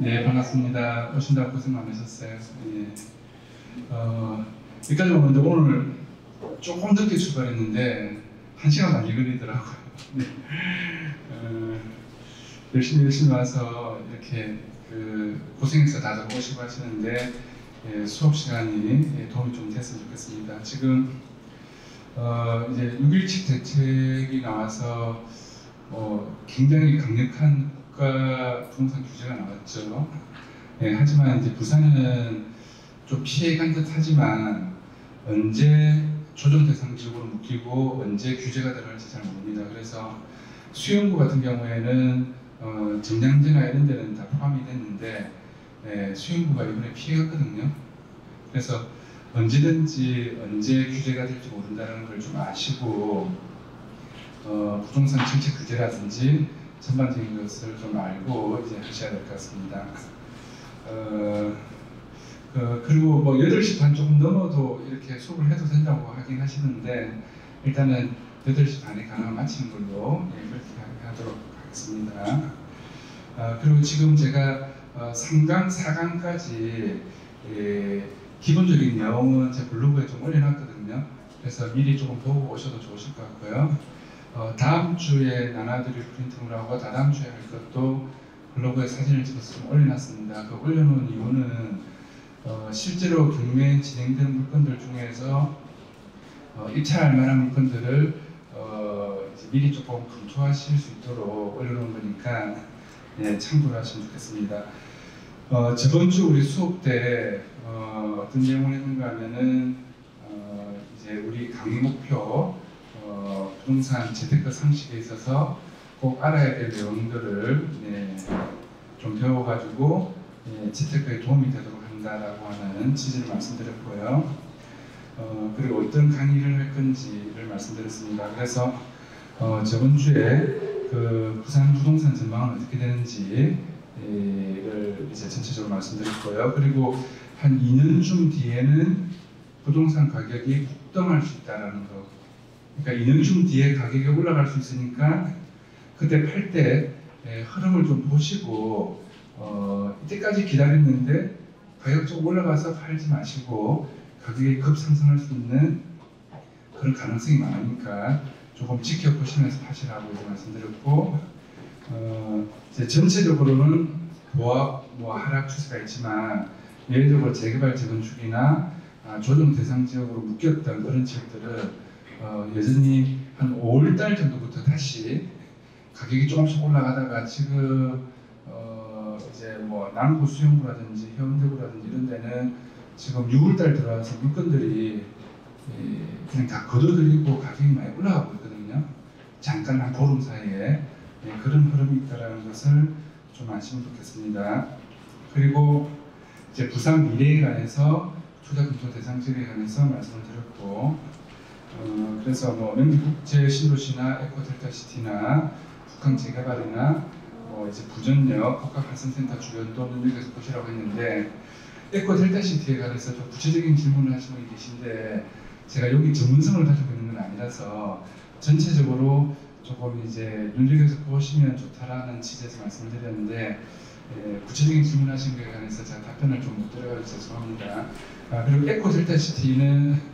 네, 반갑습니다. 오신다고 고생 많으셨어요. 예. 여기까지 오는데 오늘 조금 늦게 출발했는데 1시간 많이 걸리더라고요. 네. 열심히 와서 이렇게 고생해서 다들 오시고 하시는데 수업 시간이 도움이 좀 됐으면 좋겠습니다. 지금 이제 6.17 대책이 나와서 굉장히 강력한 국가 부동산 규제가 나왔죠. 하지만 이제 부산은 좀 피해간 듯 하지만 언제 조정 대상 지역으로 묶이고 언제 규제가 들어갈지 잘 모릅니다. 그래서 수영구 같은 경우에는 정량제나 이런 데는 다 포함이 됐는데 수영구가 이번에 피해갔거든요. 그래서 언제든지 언제 규제가 될지 모른다는 걸 좀 아시고 부동산 정책 규제라든지 전반적인 것을 좀 알고 이제 하셔야 될 것 같습니다. 그리고 뭐 8시 반 조금 넘어도 이렇게 수업을 해도 된다고 하긴 하시는데 일단은 8시 반에 강을 마치는 걸로 그렇게 하도록 하겠습니다. 그리고 지금 제가 3강, 4강까지 기본적인 내용은 제 블로그에 좀 올려놨거든요. 그래서 미리 조금 보고 오셔도 좋으실 것 같고요. 다음 주에 나눠드릴 프린트물하고 다다음 주에 할 것도 블로그에 사진을 찍어서 좀 올려놨습니다. 그 올려놓은 이유는 실제로 경매에 진행되는 물건들 중에서 입찰할 만한 물건들을 이제 미리 조금 검토하실 수 있도록 올려놓은 거니까 참고를 하시면 좋겠습니다. 저번 주 우리 수업 때 어떤 내용을 했는가 하면은 이제 우리 강의 목표 부동산 재테크 상식에 있어서 꼭 알아야 될 내용들을 좀 배워가지고 재테크에 도움이 되도록 한다라고 하는 취지를 말씀드렸고요. 그리고 어떤 강의를 할 건지를 말씀드렸습니다. 그래서 저번 주에 부산 부동산 전망은 어떻게 되는지를 이제 전체적으로 말씀드렸고요. 그리고 한 2년쯤 뒤에는 부동산 가격이 폭등할 수 있다는 거. 그러니까 2년쯤 뒤에 가격이 올라갈 수 있으니까 그때 팔 때 흐름을 좀 보시고 이때까지 기다렸는데 가격 좀 올라가서 팔지 마시고 가격이 급상승할 수 있는 그런 가능성이 많으니까 조금 지켜보시면서 하시라고 이제 말씀드렸고 이제 전체적으로는 보합, 하락 추세가 있지만 예외적으로 재개발 재건축이나 조정 대상 지역으로 묶였던 그런 지역들은 여전히 한 5월달 정도부터 다시 가격이 조금씩 올라가다가 지금 이제 뭐 남구 수영구라든지 해운대구라든지 이런 데는 지금 6월달 들어와서 물건들이 그냥 다 걷어들이고 가격이 많이 올라가고 있거든요. 잠깐 한 보름 사이에 그런 흐름이 있다는 것을 좀 아시면 좋겠습니다. 그리고 이제 부산 미래에 관해서 투자 검토 대상 지역에 관해서 말씀을 드렸고 그래서 뭐 명지국제 신도시나 에코델타시티나 북한 재개발이나 이제 부전역 복합발전센터 주변도 눈여겨서 보시라고 했는데 에코델타시티에 관해서 좀 구체적인 질문을 하시는 분이 계신데 제가 여기 전문성을 가지고 있는 건 아니라서 전체적으로 조금 이제 눈여겨서 보시면 좋다라는 취지에서 말씀을 드렸는데 구체적인 질문하신 것에 관해서 제가 답변을 좀 못 드려서 죄송합니다. 그리고 에코델타시티는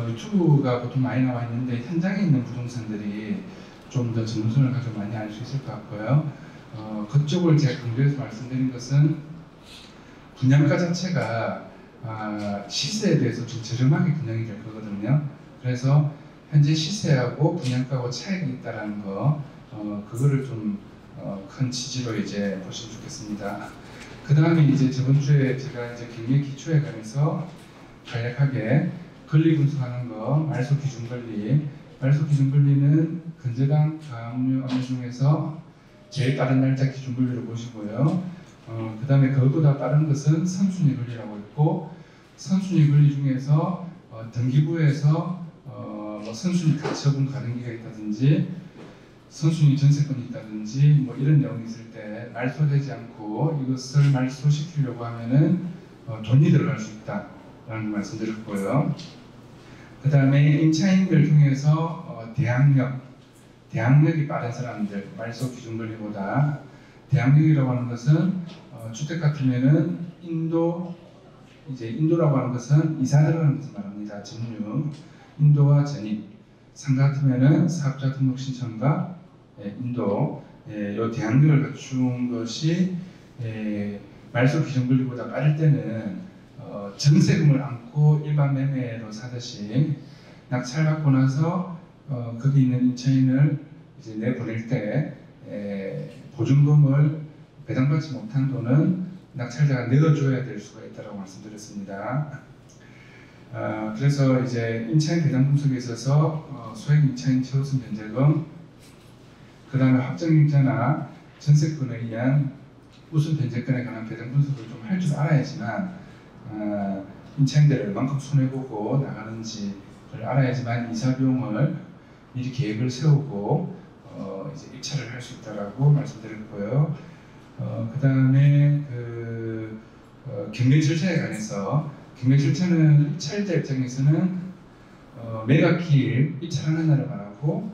유튜브가 보통 많이 나와 있는데 현장에 있는 부동산들이 좀 더 전문성을 가지고 많이 알 수 있을 것 같고요. 그쪽을 제가 강조해서 말씀드린 것은 분양가 자체가 시세에 대해서 좀 저렴하게 분양이 될 거거든요. 그래서 현재 시세하고 분양가하고 차이가 있다는 거 그거를 좀 큰 취지로 이제 보시면 좋겠습니다. 그 다음에 이제 저번 주에 제가 이제 경매 기초에 관해서 간략하게 권리 분석하는 거, 말소 기준 권리. 말소 기준 권리는 근저당 가압류 업무 중에서 제일 빠른 날짜 기준 권리로 보시고요. 그 다음에 그것보다 빠른 것은 선순위 권리라고 있고 선순위 권리 중에서 등기부에서 뭐 선순위 가처분 가능기가 있다든지 선순위 전세권이 있다든지 뭐 이런 내용이 있을 때 말소되지 않고 이것을 말소시키려고 하면은 돈이 들어갈 수 있다라는 말씀드렸고요. 그 다음에 임차인들 중에서 대항력이 빠른 사람들, 말소 기준 권리보다 대항력이라고 하는 것은 주택 같으면은 인도라고 하는 것은 이사 들어가는 것을 말합니다. 전유, 인도와 전입. 상가 같으면은 사업자 등록 신청과 인도. 요 대항력을 갖춘 것이 말소 기준 권리보다 빠를 때는 전세금을 안고 일반 매매로 사듯이 낙찰받고 나서 거기 있는 임차인을 이제 내보낼 때 보증금을 배당받지 못한 돈은 낙찰자가 내어줘야 될 수가 있다고 말씀드렸습니다. 그래서 이제 임차인 배당 분석에 있어서 소액 임차인 최우선 변제금, 그 다음에 확정임자나 전세권에 의한 우선 변제권에 관한 배당 분석을 좀 할 줄 알아야지만 임차인들을 얼만큼 손해보고 나가는지를 알아야지만 이사 비용을 미리 계획을 세우고 이제 입찰을 할 수 있다라고 말씀드렸고요. 그 다음에 경매 절차에 관해서 경매 절차는 입찰자 입장에서는 매각기일 입찰하는 날을 말하고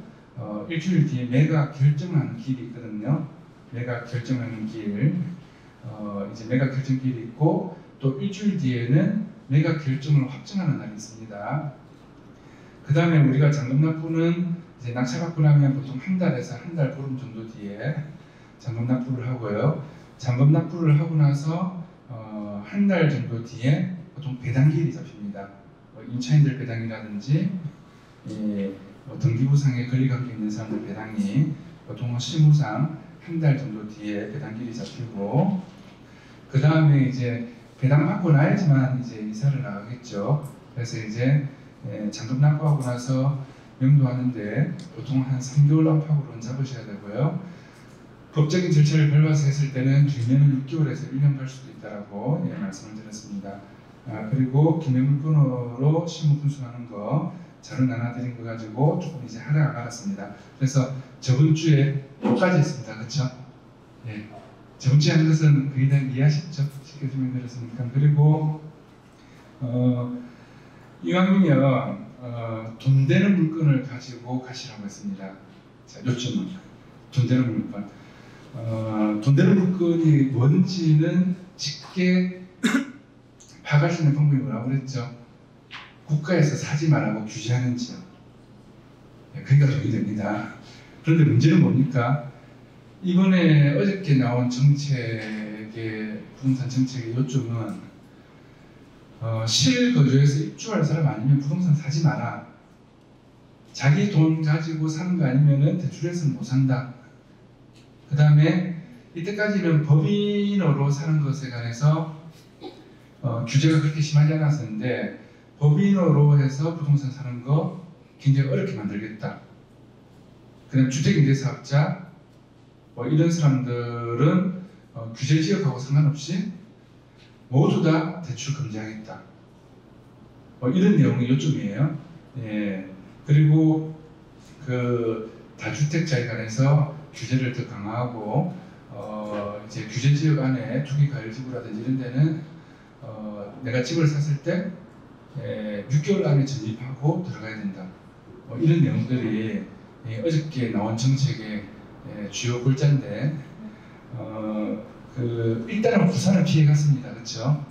일주일 뒤에 매각 결정하는 기일이 있거든요. 매각 결정하는 기일, 이제 매각 결정 기일이 있고 또 일주일 뒤에는 매각 결정을 확정하는 날이 있습니다. 그 다음에 우리가 잔금 납부는 이제 낙찰받고 나면 보통 한 달에서 한 달 보름 정도 뒤에 잔금 납부를 하고요. 잔금 납부를 하고 나서 한 달 정도 뒤에 보통 배당기일이 잡힙니다. 임차인들 배당이라든지 등기부상에 권리관계 있는 사람들 배당이 보통 실무상 한 달 정도 뒤에 배당기일이 잡히고, 그 다음에 이제 배당받고 나야지만 이제 이사를 나가겠죠. 그래서 이제 잔금 납부하고 나서 명도하는데 보통 한 3개월 안팎으로는 잡으셔야 되고요. 법적인 절차를 밟아서 했을 때는 길면은 6개월에서 1년 갈 수도 있다라고 말씀을 드렸습니다. 그리고 기매물건으로 실무 분석하는 거 자료 나눠드린 거 가지고 조금 이제 하다가 알았습니다. 그래서 저번 주에 여기까지 했습니다. 그렇죠? 예. 저번 주에 하는 것은 거의 다 이해하셨죠? 쉽게 설명드렸으니까. 그리고 이왕이면 돈 되는 물건을 가지고 가시라고 했습니다. 자, 요점은 돈 되는 물건. 돈 되는 물건이 뭔지는 쉽게 파악할 수 있는 방법이 뭐라고 그랬죠? 국가에서 사지 말라고 규제하는 지역. 그러니까 돈이 됩니다. 그런데 문제는 뭡니까? 이번에 어저께 나온 정책의 부동산 정책의 요점은 실거주에서 입주할 사람 아니면 부동산 사지 마라. 자기 돈 가지고 사는 거 아니면은 대출해서는 못 산다. 그 다음에 이때까지는 법인으로 사는 것에 관해서 규제가 그렇게 심하지 않았었는데 법인으로 해서 부동산 사는 거 굉장히 어렵게 만들겠다. 그다음 주택임대사업자 이런 사람들은 규제 지역하고 상관없이 모두 다 대출 금지하겠다. 이런 내용이 요점이에요. 예. 그리고 다주택자에 관해서 규제를 더 강화하고 이제 규제 지역 안에 투기 과열 지구라든지 이런 데는 내가 집을 샀을 때 6개월 안에 전입하고 들어가야 된다. 이런 내용들이 어저께 나온 정책의 주요 골자인데 일단은 부산을 피해갔습니다. 그렇죠?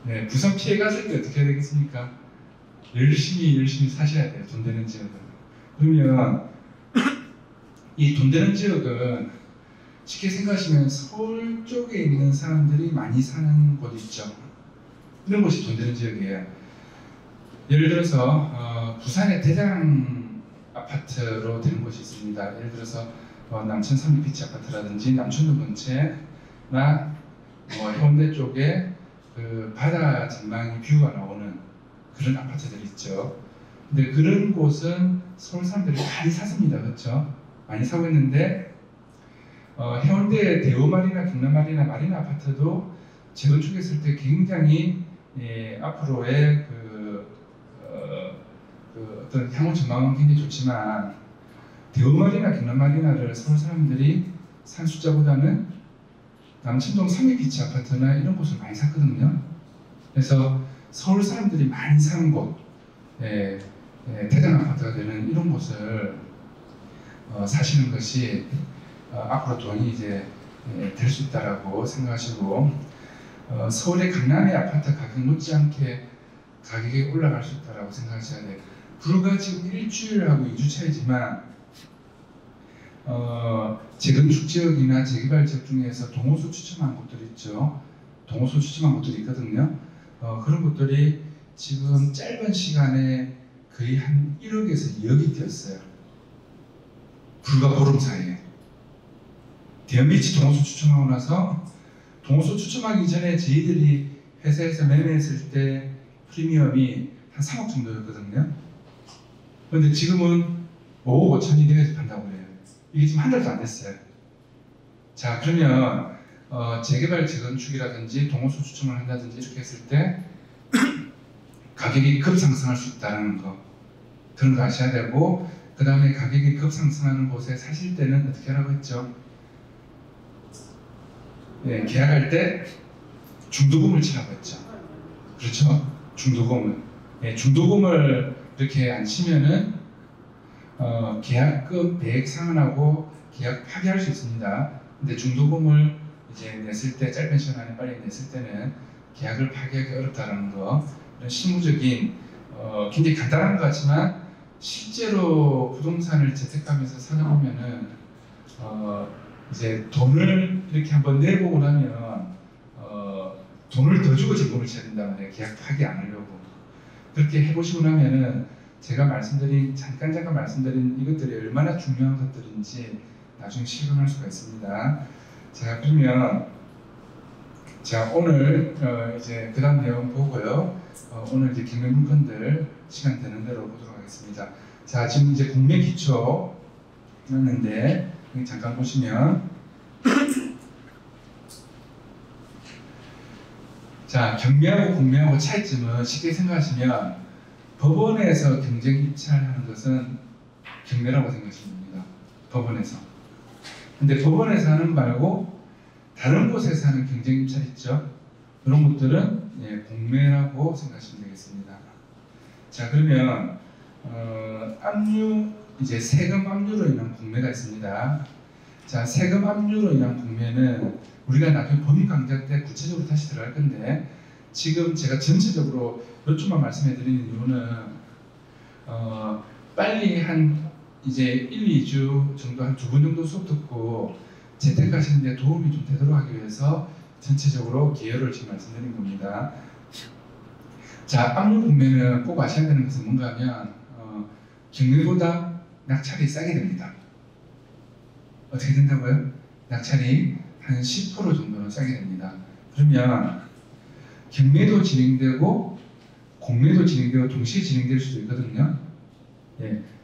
네, 부산 피해갔을 때 어떻게 해야 되겠습니까? 열심히 사셔야 돼요. 돈 되는 지역은. 그러면 이 돈 되는 지역은 쉽게 생각하시면 서울 쪽에 있는 사람들이 많이 사는 곳 있죠. 이런 곳이 돈 되는 지역이에요. 예를 들어서 부산의 대장 아파트로 되는 곳이 있습니다. 예를 들어서 남천 삼리피치 아파트라든지 남천동 근처나 해운대 쪽에 바다 전망이 뷰가 나오는 그런 아파트들이 있죠. 근데 그런 곳은 서울 사람들이 많이 샀습니다. 그렇죠? 많이 사고 있는데 해운대 대우마리나 경남마리나 마리나 아파트도 재건축했을 때 굉장히 앞으로의 어떤 향후 전망은 굉장히 좋지만 대우마리나 경남마리나를 서울 사람들이 산 숫자보다는 남천동 삼리피치 아파트나 이런 곳을 많이 샀거든요. 그래서 서울 사람들이 많이 사는 곳, 대장 아파트가 되는 이런 곳을 사시는 것이 앞으로 돈이 이제 될 수 있다라고 생각하시고 서울의 강남의 아파트 가격 못지않게 가격이 올라갈 수 있다라고 생각하셔야 돼요. 불과 지금 일주일하고 2주 차이지만 재건축 지역이나 재개발 지역 중에서 동호수 추첨한 곳들이 있죠. 동호수 추첨한 곳들이 있거든요. 그런 곳들이 지금 짧은 시간에 거의 한 1억에서 2억이 뛰었어요. 불과 보름 사이에. 대형비치 동호수 추첨하고 나서 동호수 추첨하기 전에 저희들이 회사에서 매매했을 때 프리미엄이 한 3억 정도였거든요. 그런데 지금은 5억 5천이 돼서 판다고 해요. 이게 지금 한 달도 안 됐어요. 자, 그러면 재개발 재건축이라든지 동호수 추첨을 한다든지 이렇게 했을 때 가격이 급상승할 수 있다는 거, 그런 거 아셔야 되고, 그 다음에 가격이 급상승하는 곳에 사실 때는 어떻게 하라고 했죠? 계약할 때 중도금을 치라고 했죠. 그렇죠? 중도금을. 중도금을 이렇게 안 치면은 계약금 배액 상환하고 계약 파기할 수 있습니다. 근데 중도금을 이제 냈을 때, 짧은 시간 안에 빨리 냈을 때는 계약을 파기하기 어렵다는 거, 이런 실무적인 굉장히 간단한 것 같지만 실제로 부동산을 재테크하면서 살아보면은 이제 돈을 이렇게 한번 내보고 나면 돈을 더 주고 점검을 쳐야 된단 말이에요. 계약 파기 안 하려고. 그렇게 해보시고 나면은 제가 잠깐 말씀드린 이것들이 얼마나 중요한 것들인지 나중에 실감할 수가 있습니다. 자, 그러면 자, 오늘 이제 그 다음 내용 보고요. 오늘 이제 경매 물건들 시간 되는 대로 보도록 하겠습니다. 자, 지금 이제 공매 기초 였는데 잠깐 보시면 자, 경매하고 공매하고 차이점은 쉽게 생각하시면 법원에서 경쟁 입찰하는 것은 경매라고 생각하시면 됩니다. 법원에서. 근데 법원에서 하는 말고 다른 곳에서 하는 경쟁 입찰 있죠? 그런 것들은 공매라고 생각하시면 되겠습니다. 자, 그러면 압류, 이제 세금 압류로 인한 공매가 있습니다. 자, 세금 압류로 인한 공매는 우리가 나중에 법률 강좌 때 구체적으로 다시 들어갈 건데, 지금 제가 전체적으로 이쪽만 말씀해 드리는 이유는 빨리 한 이제 1, 2주 정도, 한 2번 정도 수업 듣고 재테크하시는 데 도움이 좀 되도록 하기 위해서 전체적으로 개요를 지금 말씀드린 겁니다. 자, 압류 공매는 꼭 아셔야 되는 것은 뭔가 하면 경매보다 낙찰이 싸게 됩니다. 어떻게 된다고요? 낙찰이 한 10% 정도는 싸게 됩니다. 그러면 경매도 진행되고 공매도 진행되고 동시에 진행될 수도 있거든요.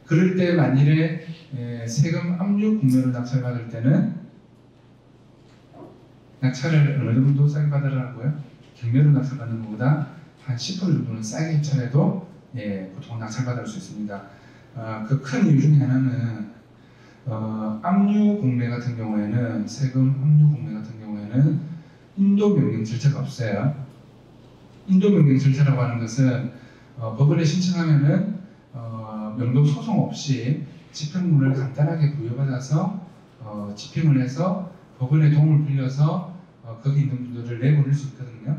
그럴 때 만일에 세금 압류 공매로 낙찰받을 때는 낙찰을 어느 정도 싸게 받으라고요? 경매로 낙찰받는 것보다 한 10% 정도는 싸게 입찰해도 보통 낙찰받을 수 있습니다. 그 큰 이유 중에 하나는 압류 공매 같은 경우에는, 세금 압류 공매 같은 경우에는 인도 명령 절차가 없어요. 인도 명령 절차라고 하는 것은 법원에 신청하면은 명동 소송 없이 집행문을 간단하게 부여받아서 집행을 해서 법원의 도움을 빌려서 거기 있는 분들을 내보낼 수 있거든요.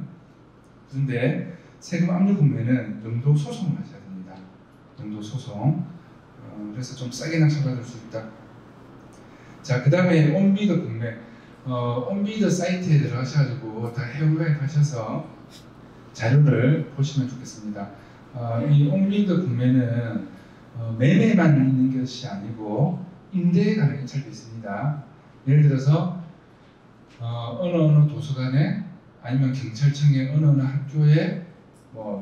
그런데 세금 압류 공매는 명도 소송을 하셔야 됩니다. 명도 소송. 그래서 좀 싸게 낙찰받을 수 있다. 자, 그 다음에 온비더 공매. 온비더 사이트에 들어가셔가지고 다 회원가입하셔서 자료를 보시면 좋겠습니다. 이 온비더 공매는 매매만 있는 것이 아니고 임대에 관한 입찰도 있습니다. 예를 들어서 어느 도서관에, 아니면 경찰청의 어느 학교에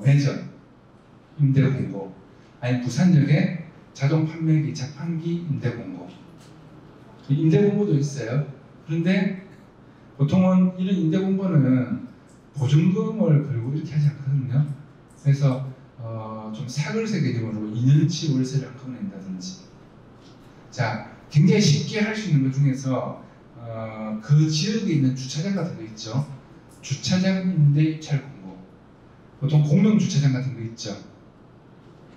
매점 임대 공고, 아니면 부산역에 자동 판매기 자판기 임대 공고, 임대 공고도 있어요. 그런데 보통은 이런 임대 공고는 보증금을 걸고 이렇게 하지 않거든요. 그래서 좀 사글세 개념으로 2년치 월세를 한꺼번에 낸다든지. 자, 굉장히 쉽게 할 수 있는 것 중에서 그 지역에 있는 주차장 같은 거 있죠. 주차장 임대 입찰 공고, 보통 공명 주차장 같은 거 있죠.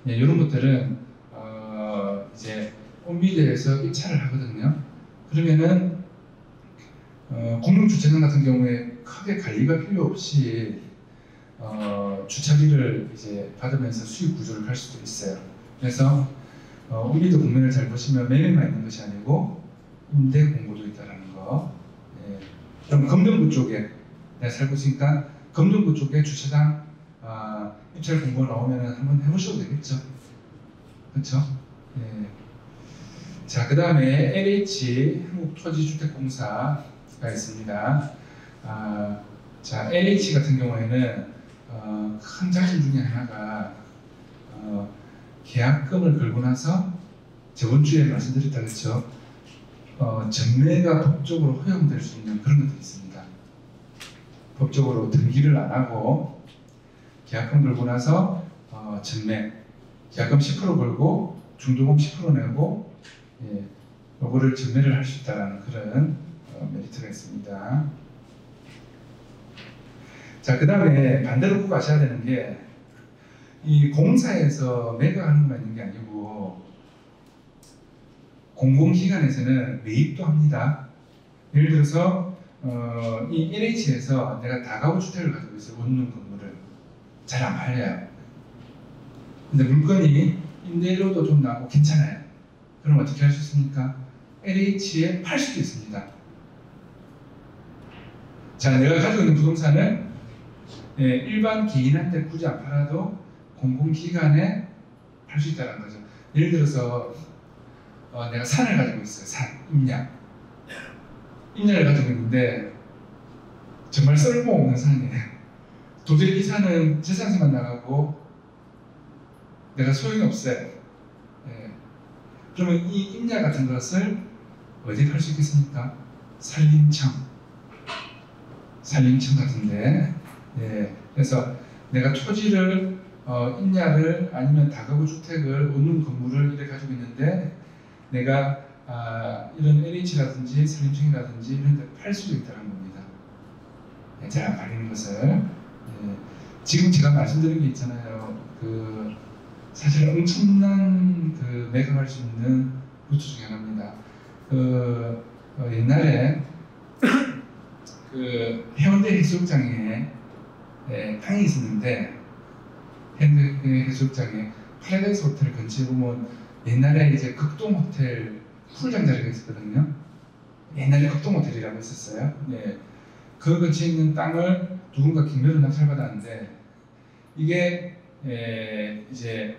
이런 것들은 이제 온비대에서 입찰을 하거든요. 그러면은 공용주차장 같은 경우에 크게 관리가 필요 없이 주차비를 이제 받으면서 수익 구조를 할 수도 있어요. 그래서 우리도 국면을 잘 보시면 매매만 있는 것이 아니고 임대 공고도 있다는 거. 예. 그럼 검정구 쪽에 내가 살고 있으니까 검정구 쪽에 주차장 입찰 공고 나오면 한번 해보셔도 되겠죠. 그렇죠? 예. 자, 그 다음에 LH 한국토지주택공사가 있습니다. 자, LH 같은 경우에는 큰 장점 중에 하나가 계약금을 걸고 나서 저번 주에 말씀드렸다 그랬죠. 전매가 법적으로 허용될 수 있는 그런 것들이 있습니다. 법적으로 등기를 안 하고 계약금 걸고 나서 전매, 계약금 10% 걸고 중도금 10% 내고 요거를 전매를 할 수 있다는 그런 메리트가 있습니다. 자, 그 다음에 반대로 꼭 아셔야 되는 게 이 공사에서 매각하는 것만 있는 게 아니고 공공기관에서는 매입도 합니다. 예를 들어서 이 LH에서 내가 다가구 주택을 가지고 있어요. 원룸 건물을 잘 안 팔려요. 근데 물건이 임대료도 좀 나고 괜찮아요. 그럼 어떻게 할 수 있습니까? LH에 팔 수도 있습니다. 자, 내가 가지고 있는 부동산을 일반 개인한테 굳이 안 팔아도 공공기관에 팔 수 있다는 거죠. 예를 들어서 내가 산을 가지고 있어요. 산, 임야를 가지고 있는데 정말 쓸모없는 산이에요. 도저히 이 산은 재산세만 나가고 내가 소용이 없어요. 그러면 이 임야 같은 것을 어디에 팔 수 있겠습니까? 산림청 같은데, 그래서 내가 토지를 임야를 아니면 다가구 주택을 원룸 건물을 이렇게 가지고 있는데 내가 이런 LH라든지 산림청이라든지 이런 데 팔 수도 있다는 겁니다. 잘 안 팔리는 것을. 지금 제가 말씀드린 게 있잖아요. 사실 엄청난 매각할 수 있는 루트 중에 하나입니다. 옛날에 해운대 해수욕장에 땅이 있었는데 해운대 해수욕장에 파라다이스 호텔 근처에 보면 옛날에 이제 극동 호텔 풀장 자리가 있었거든요. 옛날에 극동 호텔이라고 있었어요. 그 근처에 있는 땅을 누군가 경매로 낙찰받았는데 이게 이제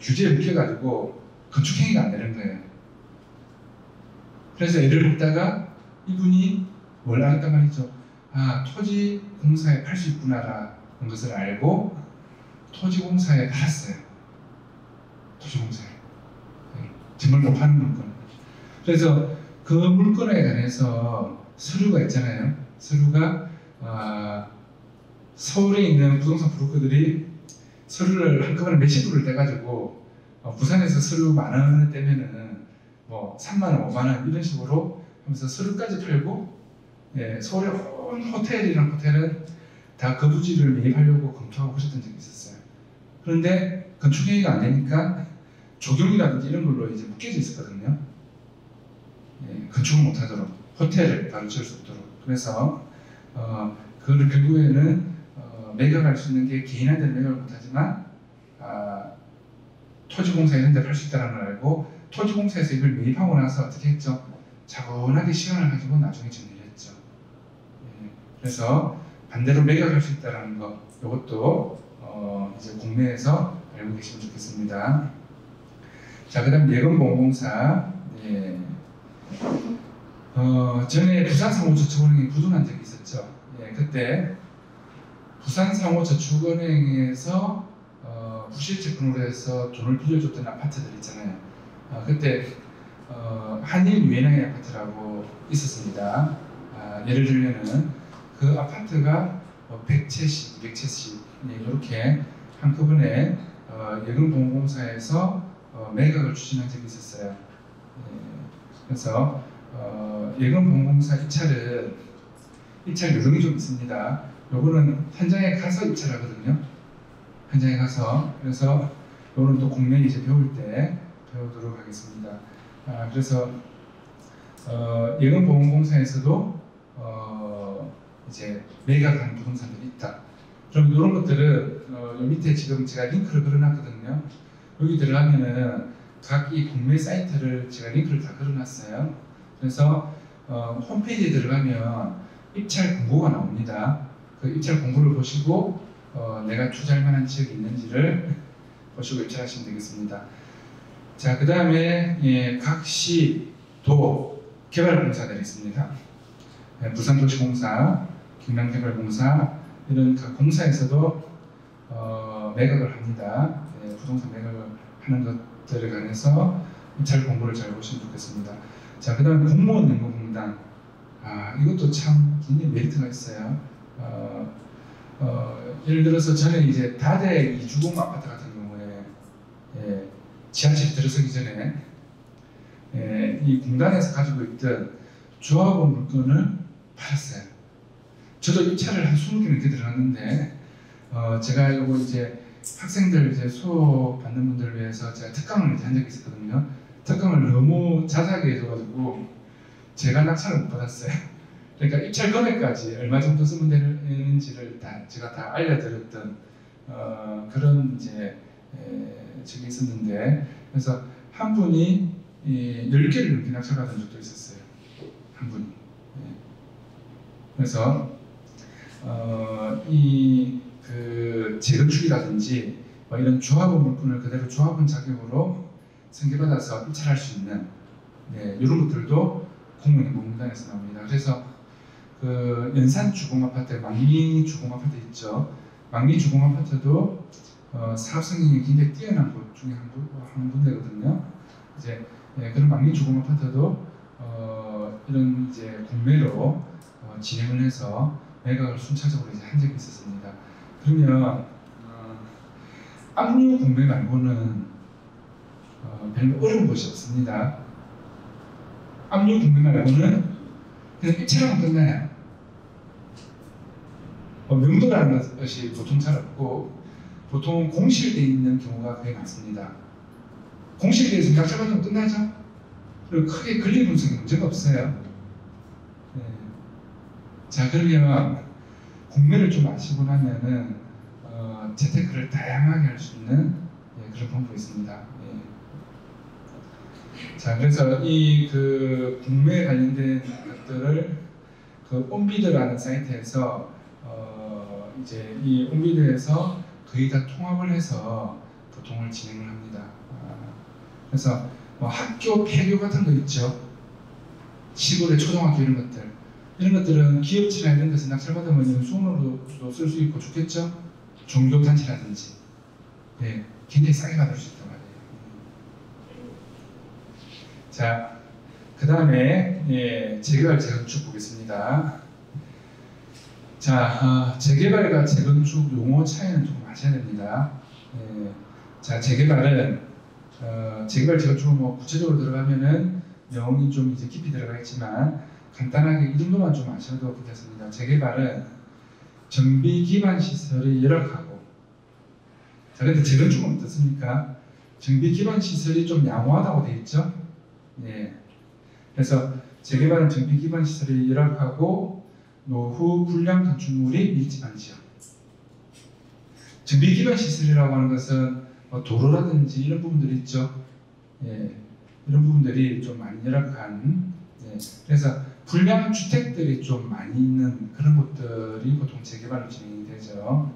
규제에 묶여가지고 건축행위가 안 되는 거예요. 그래서 애를 먹다가 이분이 뭘 알았단 말이죠. 토지공사에 팔 수 있구나라는 것을 알고 토지공사에 팔았어요. 토지공사에. 정말 못 파는 물건. 그래서 그 물건에 관해서 서류가 있잖아요. 서류가 서울에 있는 부동산 브로커들이 서류를 한꺼번에 몇십 부를 떼가지고 부산에서 서류 10,000원을 떼면은 뭐 30,000원, 50,000원 이런 식으로 하면서 서류까지 팔고 서울의 온 호텔이랑 호텔은 다 그 부지를 매입하려고 검토하고 하셨던 적이 있었어요. 그런데 건축행위가 안 되니까 조경이라든지 이런 걸로 이제 묶여져 있었거든요. 건축을 못하도록 호텔을 바로 지을 수 없도록. 그래서 그거를 결국에는 매각할 수 있는 게 개인한테는 매각을 못하지만 토지공사 이런 데 팔 수 있다는 걸 알고 토지공사에서 이걸 매입하고 나서 어떻게 했죠? 차분하게 시간을 가지고 나중에 정리를 했죠. 그래서 반대로 매각할 수 있다는 거, 이것도 이제 국내에서 알고 계시면 좋겠습니다. 자, 그 다음 예금보험공사. 전에 부산상호저축은행이 부도난 적이 있었죠. 그때 부산상호저축은행에서 부실채권으로 해서 돈을 빌려줬던 아파트들 있잖아요. 그때 한일 유엔항의 아파트라고 있었습니다. 예를 들면은 그 아파트가 100채씩, 200채씩 이렇게 한꺼번에 예금보험공사에서 매각을 추진한 적이 있었어요. 그래서 예금보험공사 입찰은 입찰 요령이 좀 있습니다. 요거는 현장에 가서 입찰하거든요. 현장에 가서. 그래서 요거는 또 국내 이제 배울 때 배우도록 하겠습니다. 그래서 예금보험공사에서도 이제 매각하는 부동산들이 있다. 그럼 이런 것들은 요 밑에 지금 제가 링크를 걸어놨거든요. 여기 들어가면은 각 이 공매 사이트를 제가 링크를 다 걸어놨어요. 그래서 홈페이지에 들어가면 입찰 공고가 나옵니다. 그 입찰 공고를 보시고 내가 투자할 만한 지역이 있는지를 보시고 입찰하시면 되겠습니다. 자, 그 다음에 각 시, 도 개발공사들이 있습니다. 부산도시공사, 경남개발공사 이런 각 공사에서도 매각을 합니다. 부동산 매각을 하는 것들에 관해서 입찰 공고를 잘 보시면 좋겠습니다. 자, 그 다음에 공무원 연금공단. 이것도 참 굉장히 메리트가 있어요. 예를 들어서 저는 이제 다대 이주공 아파트 같은 경우에 지하철 들어서기 전에 이 공단에서 가지고 있던 조합원 물건을 팔았어요. 저도 입찰을 한 20개 넘게 들어갔는데 제가 이거 이제 학생들 이제 수업 받는 분들을 위해서 제가 특강을 이제 한 적이 있었거든요. 특강을 너무 자세하게 해줘가지고 제가 낙찰을 못 받았어요. 그러니까 입찰 금액까지 얼마 정도 쓰면 되는지를 제가 다 알려드렸던 그런 이제 적이 있었는데, 그래서 한 분이 10개를 넘게 낙찰받은 적도 있었어요. 한 분이. 그래서 그 재건축이라든지 뭐 이런 조합원 물건을 그대로 조합원 자격으로 승계받아서 입찰할 수 있는 이런 것들도 공무원연금공단에서 나옵니다. 그래서 그 연산 주공아파트, 망미 주공아파트 있죠. 망미 주공아파트도 사업 성향이 굉장히 뛰어난 곳 중에 한 군데거든요. 이제 그런 망미 주공아파트도 이런 이제 공매로 진행을 해서 매각을 순차적으로 이제 한 적이 있었습니다. 그러면 압류 공매 말고는 별로 어려운 것이 없습니다. 압류 공매 말고는 그냥 입찰하면 끝나요. 명도라는 것이 보통 잘 없고 보통 공실되어 있는 경우가 거의 많습니다. 공실되어서 낙찰받으면 끝나죠. 그리고 크게 권리 분석에 문제가 없어요. 자, 그러면 공매를 좀 아시고 나면은 재테크를 다양하게 할 수 있는 그런 방법이 있습니다. 자, 그래서 이 그 공매에 관련된 것들을 그 온비드라는 사이트에서 이제 이 온비드에서 거의 다 통합을 해서 보통을 진행을 합니다. 그래서 뭐 학교 폐교 같은 거 있죠. 시골의 초등학교 이런 것들은 기업체나 이런 데서 낙찰받으면 연수원으로도 쓸 수 있고 좋겠죠. 종교단체라든지 굉장히 싸게 받을 수 있단 말이에요. 자, 그 다음에 재개발, 재건축 보겠습니다. 자, 재개발과 재건축 용어 차이는 조금 아셔야 됩니다. 자, 재개발은 재개발, 재건축은 뭐 구체적으로 들어가면은 내용이 좀 이제 깊이 들어가 있지만 간단하게 이 정도만 좀 아셔도 괜찮습니다. 재개발은 정비 기반 시설이 열악하고, 자, 근데 재건축은 어떻습니까? 정비 기반 시설이 좀 양호하다고 되어 있죠. 그래서 재개발은 정비 기반 시설이 열악하고 노후 불량 건축물이 밀집한 지역. 정비 기반 시설이라고 하는 것은 뭐 도로라든지 이런 부분들이 있죠. 이런 부분들이 좀 많이 열악한. 그래서 불량 주택들이 좀 많이 있는 그런 곳들이 보통 재개발로 진행이 되죠.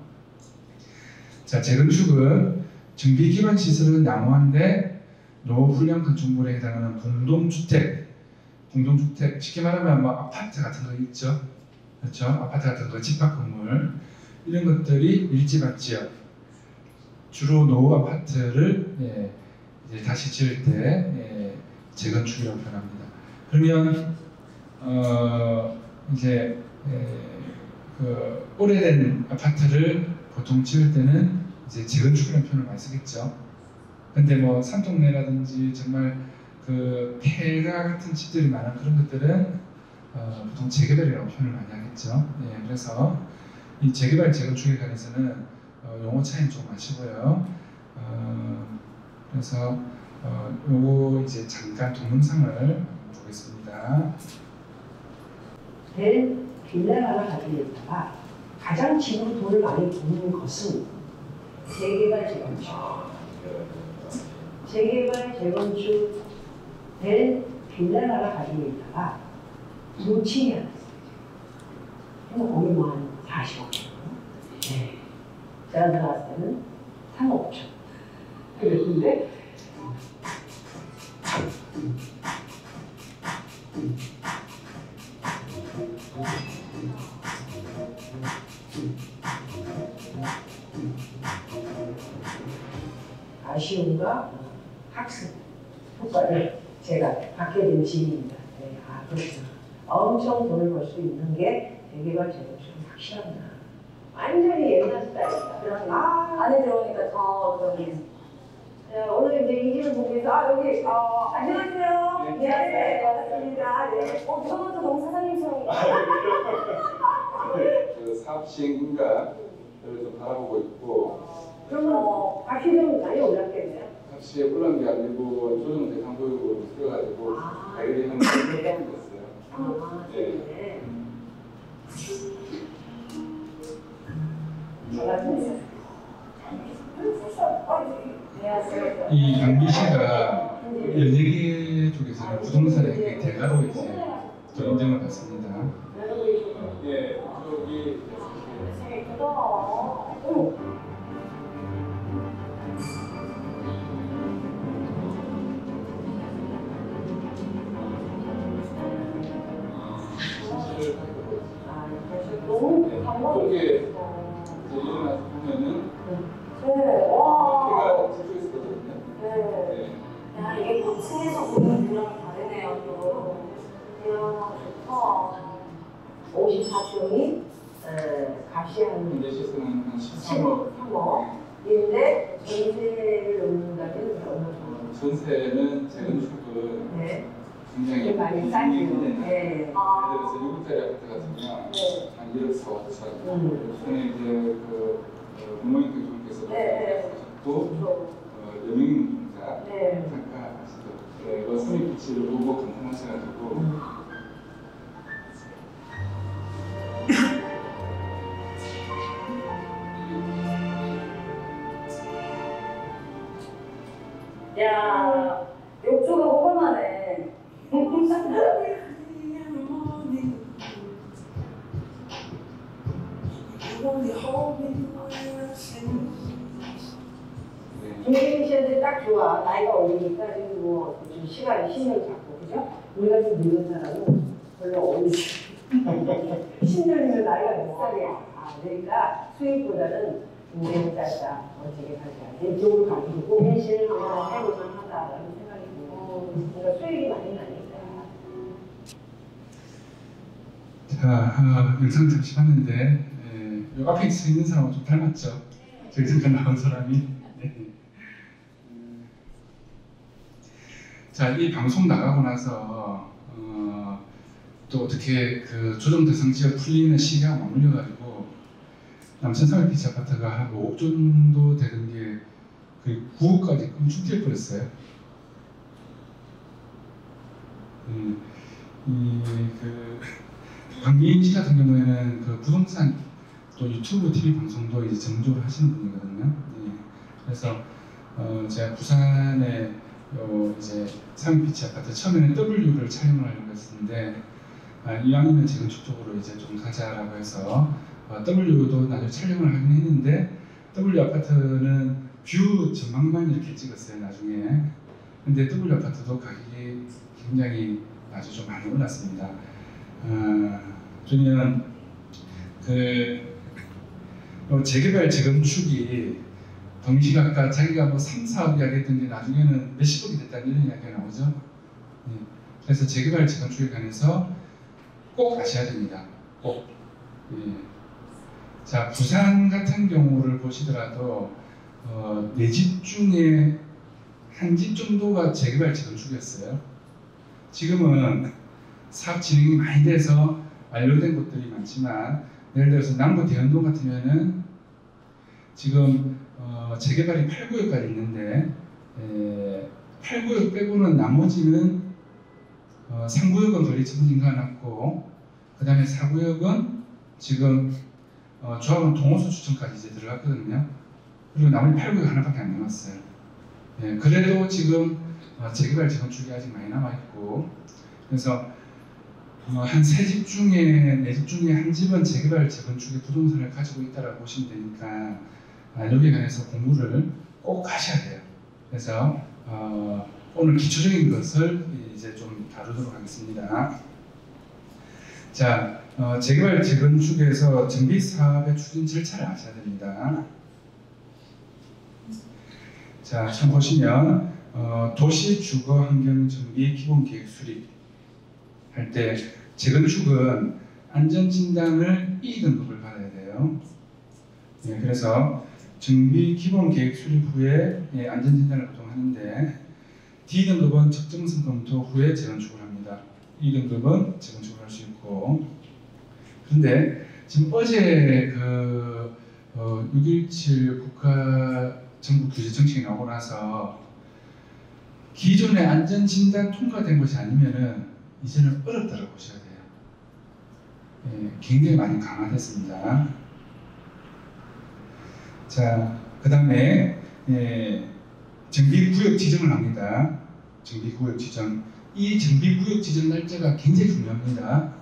자, 재건축은 정비 기반 시설은 양호한데 노후 불량 건축물에 해당하는 공동주택, 쉽게 말하면 뭐 아파트 같은 거 있죠. 그렇죠? 아파트 같은 거, 집합 건물 이런 것들이 밀집한 지역, 주로 노후 아파트를 이제 다시 지을 때 재건축이라고 표현합니다. 그러면 이제 그 오래된 아파트를 보통 지을 때는 이제 재건축이라는 표현을 많이 쓰겠죠. 근데 뭐 산동네라든지 정말 그 폐가 같은 집들이 많은 그런 것들은 보통 재개발이라고 표현을 많이 하겠죠. 그래서 이 재개발, 재건축에 관해서는 용어 차이는 좀 아시고요. 그래서 요거 이제 잠깐 동영상을 보겠습니다. 하겠습니다. 빌라 하나 가지고 있다가 가장 집으로 돈을 많이 버는 것은 재개발 재건축. 재개발 재건축 된 빌라 하나 가지고 있다가 노칭이 하나 있어요. 그럼 거기 뭐한 40억. 네. 제가 들어갔을 때는 3억 5천. 그랬는데 아쉬움과 학습 효과를 제가 받게 된 집입니다. 네, 아 그렇구나. 엄청 돈을 벌 수 있는 게 재개발 재건축은 확실하구나. 완전히 옛날 스타일이다. 그러니까 안에 들어오니까 더 그런. 오늘 이제 이 집을 보기 위해서 여기 안녕하세요. 네, 반갑습니다. 네. 저도 너무 사장님처럼. 그 사업 시행 인가를 좀 바라보고 있고 그러면 값이 좀 많이 올랐겠네요. 값이 올라간 게 아니고 조정 대상 구역으로 들어가지고 가격이 한 100% 됐어요. 네. 이 강비시가 연예계 쪽에서는 부동산의 대가로 이제 또 인정을 받습니다. 예, 저기 너무 방법이 이게 일어나서 보면은 와. 제가 집중해서 거든요. 네. 야, 이게 고층에서 보는 뷰랑 다르네요, 또. 이야, 좋다. 54평이 값이 한 현재 시세는 한 13억. 13억인데 전세를 놓는다면 얼마 정도? 전세는 재건축은 네. 굉장히 많이 싸지고. 예를 네. 들어서 6억짜리 아파트 같으면 한 1억 4억 5천. 최근에 이제 그 부모님 교수님께서 네. 하셨고 여명인자 네. 잠깐 아시죠? 네, 그 선입비치를 보고 감탄하셔가지고. 야, 욕조가 호감하네. 김혜민 씨한테 딱 좋아. 나이가 어리니까 지금 뭐 좀 시간이 신경 잡고 그죠? 우리가 좀 늙은 사람은 별로 어울리지. 10년이면 나이가 몇 살이야. 그러니까 수익보다는 굉장히 짧다. 어떻게 살까. 이쪽으로 가지고 현실을 그냥 해볼만 하다라는 생각이 듭니다. 그러니까 수익이 많이 나니까. 자, 영상 잠시 봤는데 요 앞에 서 있는 사람하고 좀 닮았죠? 저기 잠깐 나온 사람이. 네. 자, 이 방송 나가고 나서 또 어떻게 그 조정 대상 지역 풀리는 시기가 맞물려가지고 남천 서울피치 아파트가 한 5억 정도 되는 게 거의 9억까지 엄청 뛰어버렸어요. 그 강미인 씨 같은 경우에는 그 부동산 또 유튜브 TV 방송도 이제 전문적으로 하시는 분이거든요. 예. 그래서 제가 부산에 이제 상피치 아파트 처음에는 W를 촬영을 하려고 했었는데 이왕이면 재건축 쪽으로 이제 좀 가자라고 해서 W도 나중에 촬영을 하긴 했는데 W 아파트는 뷰 전망만 이렇게 찍었어요 나중에. 근데 W 아파트도 가격이 굉장히 아주 좀 많이 올랐습니다. 저는 그 재개발 재건축이 동시각각 자기가 뭐 3, 4억 이야기 했던 게 나중에는 몇십억이 됐다는 이런 이야기가 나오죠. 네. 그래서 재개발 재건축에 관해서 꼭 아셔야 됩니다. 꼭. 예. 자, 부산 같은 경우를 보시더라도 네 집 중에 한 집 정도가 재개발 재건축이었어요. 지금은 사업 진행이 많이 돼서 완료된 곳들이 많지만 예를 들어서 남부 대연동 같으면은 지금 재개발이 8구역까지 있는데 8구역 빼고는 나머지는 3구역은 권리 처분 인가가 났고, 그 다음에 4구역은 지금 조합원 동호수 추천까지 이제 들어갔거든요. 그리고 나머지 8구역 하나밖에 안 남았어요. 예, 그래도 지금 재개발 재건축이 아직 많이 남아있고, 그래서 한 3집 중에 4집 중에 한 집은 재개발 재건축의 부동산을 가지고 있다고 보시면 되니까 여기에 관해서 공부를 꼭 하셔야 돼요. 그래서 오늘 기초적인 것을 이제 좀 다루도록 하겠습니다. 자, 재개발 재건축에서 정비 사업의 추진 절차를 아셔야 됩니다. 자, 참 보시면 도시 주거 환경 정비 기본 계획 수립 할 때 재건축은 안전 진단을 E 등급을 받아야 돼요. 예, 그래서 정비 기본 계획 수립 후에 안전 진단을 보통 하는데 D 등급은 적정성 검토 후에 재건축을 합니다. E 등급은 재건축을 할 수 있고, 그런데 지금 어제 그 6.17 국가 정부 규제 정책이 나오고 나서 기존의 안전 진단 통과된 것이 아니면은 이제는 어렵다고 보셔야 돼요. 예, 굉장히 많이 강화됐습니다. 자, 그 다음에 정비구역 지정을 합니다. 정비구역 지정. 이 정비구역 지정 날짜가 굉장히 중요합니다.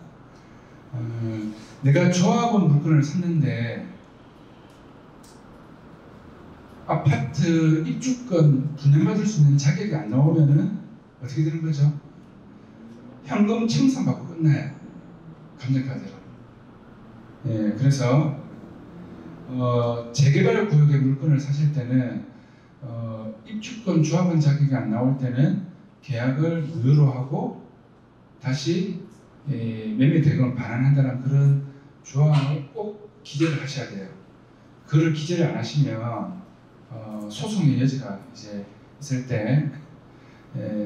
내가 조합원 물건을 샀는데 아파트 입주권 분양받을 수 있는 자격이 안 나오면은 어떻게 되는 거죠? 현금 청산받고 끝나요. 감정카드로. 예, 그래서 재개발 구역의 물건을 사실 때는 입주권 조합원 자격이 안 나올 때는 계약을 무효로 하고 다시 매매 대금을 반환한다는 그런 조항을 꼭 기재를 하셔야 돼요. 그걸 기재를 안 하시면 소송의 여지가 이제 있을 때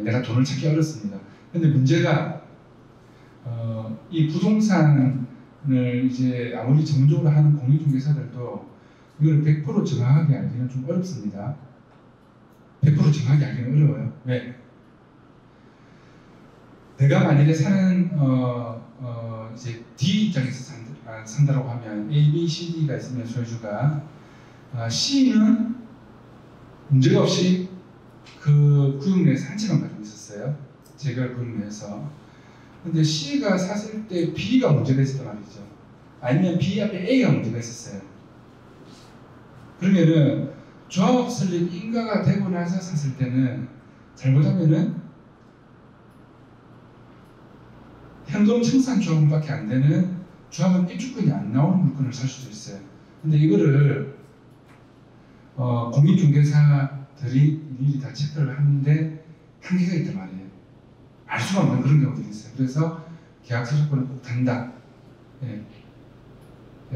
내가 돈을 찾기 어렵습니다. 근데 문제가 이 부동산을 이제 아무리 전문적으로 하는 공인중개사들도 이걸 100% 정확하게 알기는 좀 어렵습니다. 100% 정확하게 알기는 어려워요. 왜? 내가 만약에 사는 이제 D 입장에서 산다라고 하면 A, B, C, D가 있으면 소유주가 C는 문제가 없이 그 구역 내에서 한 채만 가지고 있었어요. 재개발 구역 내에서. 근데 C가 샀을 때 B가 문제가 있었단 말이죠. 아니면 B 앞에 A가 문제가 있었어요. 그러면은 조합 설립 인가가 되고 나서 샀을 때는 잘못하면은 현금 청산 조합원밖에 안 되는 조합원 입주권이 안 나오는 물건을 살 수도 있어요. 근데 이거를 공인중개사들이 일일이 다 체크를 하는데 한계가 있단 말이에요. 알 수가 없는 그런 경우들이 있어요. 그래서 계약서 조건을 꼭 단다.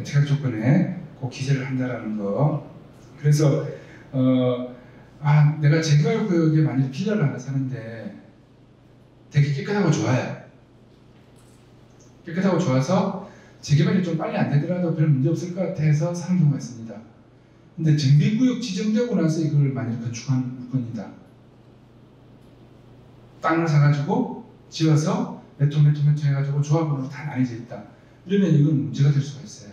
계약 조건에 꼭 기재를 한다라는 거. 그래서 내가 재개발 구역에 만약에 빌라를 하나 사는데 되게 깨끗하고 좋아요. 깨끗하고 좋아서 재개발이 좀 빨리 안 되더라도 별 문제 없을 것 같아서 사는 경우가 있습니다. 근데 정비구역 지정되고 나서 이걸 만약에 건축한 물건이다. 땅을 사가지고 지어서 몇 톤 해가지고 조합으로 다 나뉘어져 있다. 이러면 이건 문제가 될 수가 있어요.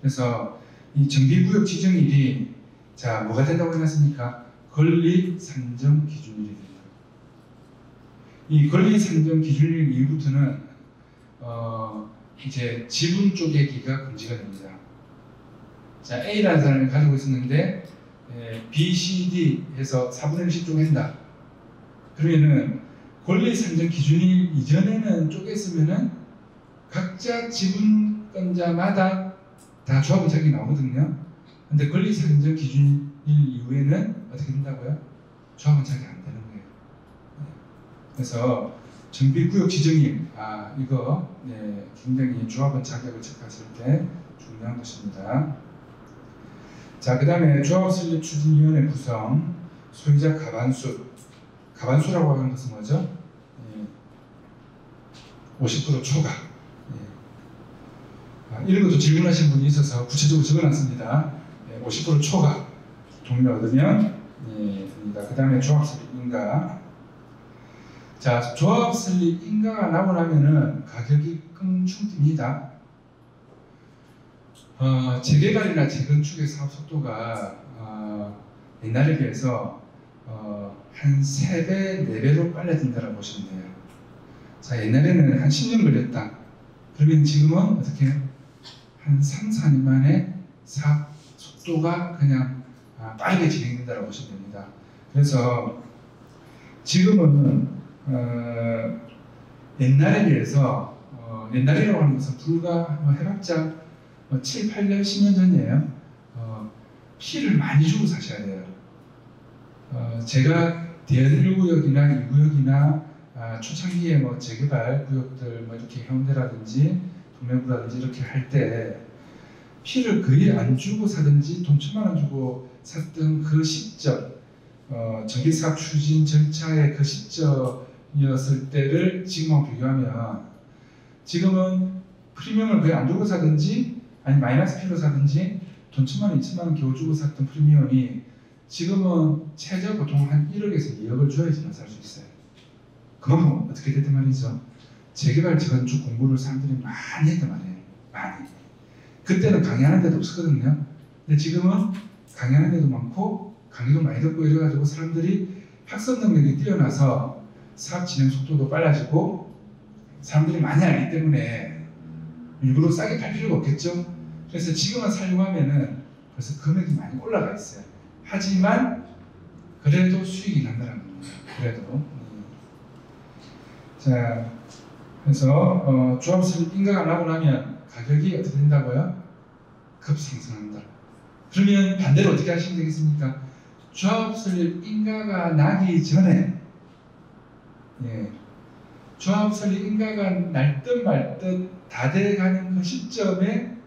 그래서 이 정비구역 지정일이 자 뭐가 된다고 해놨습니까? 권리 산정 기준일이 됩니다. 이 권리 산정 기준일 이후부터는 이제 지분 쪼개기가 금지가 됩니다. 자 A라는 사람이 가지고 있었는데 B, C, D 해서 4분의 1씩 쪼갠다. 그러면은 권리 산정 기준일 이전에는 쪼갰으면은 각자 지분권자마다 다 조합원 자격이 나오거든요. 근데 권리 산정 기준일 이후에는 어떻게 된다고요? 조합원 자격이 안 되는 거예요. 그래서 정비구역 지정일 이거 굉장히 조합원 자격을 체크하실 때 중요한 것입니다. 자, 그 다음에 조합 설립 추진위원회 구성, 소유자 가반수라고 하는 것은 뭐죠? 50% 초과. 이런 것도 질문하신 분이 있어서 구체적으로 적어놨습니다. 50% 초과 동의를 얻으면 됩니다. 그 다음에 조합 설립 인가. 자, 조합 설립 인가가 나고 나면은 가격이 껑충 뜁니다. 재개발이나 재건축의 사업 속도가 옛날에 비해서 한 3배, 4배로 빨라진다고 보시면 돼요. 자, 옛날에는 한 10년 걸렸다. 그러면 지금은 어떻게 한 3, 4년 만에 사업 속도가 그냥 빠르게 진행된다고 보시면 됩니다. 그래서 지금은 옛날에 비해서 옛날이라고 하는 것은 불과 해봤자 7, 8년, 10년 전이에요. 피를 많이 주고 사셔야 돼요. 제가 대연일구역이나 2구역이나 초창기에 뭐 재개발 구역들 뭐 이렇게 해운대라든지 동래구라든지 이렇게 할 때 피를 거의 안 주고 사든지 돈 1,000만 원 주고 샀던 그 시점, 정기사업 추진 절차의 그 시점이었을 때를 지금하고 비교하면 지금은 프리미엄을 거의 안 주고 사든지 아니 마이너스 피로 사든지 돈 1,000만 원, 2,000만 원 겨우 주고 샀던 프리미엄이 지금은 최저 보통 한 1억에서 2억을 줘야지만 살 수 있어요. 그만큼 어떻게 됐단 말이죠? 재개발, 재건축 공부를 사람들이 많이 했단 말이에요. 많이. 그때는 강의하는 데도 없었거든요. 근데 지금은 강의하는 데도 많고 강의도 많이 듣고 이래가지고 사람들이 학습 능력이 뛰어나서 사업 진행 속도도 빨라지고 사람들이 많이 알기 때문에 일부러 싸게 팔 필요가 없겠죠. 그래서 지금은 살려고 하면은 벌써 금액이 많이 올라가 있어요. 하지만 그래도 수익이 난다는 겁니다. 그래도 자, 그래서 조합 설립 인가가 나고 나면 가격이 어떻게 된다고요? 급상승한다. 그러면 반대로 어떻게 하시면 되겠습니까? 조합 설립 인가가 나기 전에 조합 설립 인가가 날 듯 말 듯 다 돼가는 그 시점에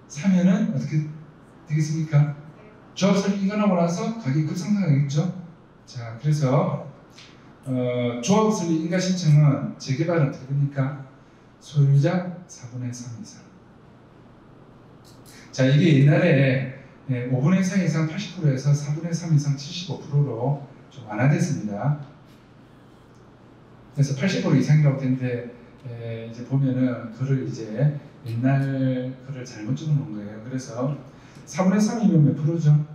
사면은 어떻게 되겠습니까? 조합 설립 인가 나고 나서 가격이 급상승하겠죠. 자, 그래서 조합 설립 인가 신청은 재개발은 어떻게 됩니까? 소유자 4분의 3 이상. 자, 이게 옛날에 5분의 4 이상 80%에서 4분의 3 이상 75%로 좀 완화됐습니다. 그래서 80% 이상이라고 되는데 이제 보면은 그를 이제 옛날 그를 잘못 적어놓은 거예요. 그래서 4분의 3이면 몇 프로죠?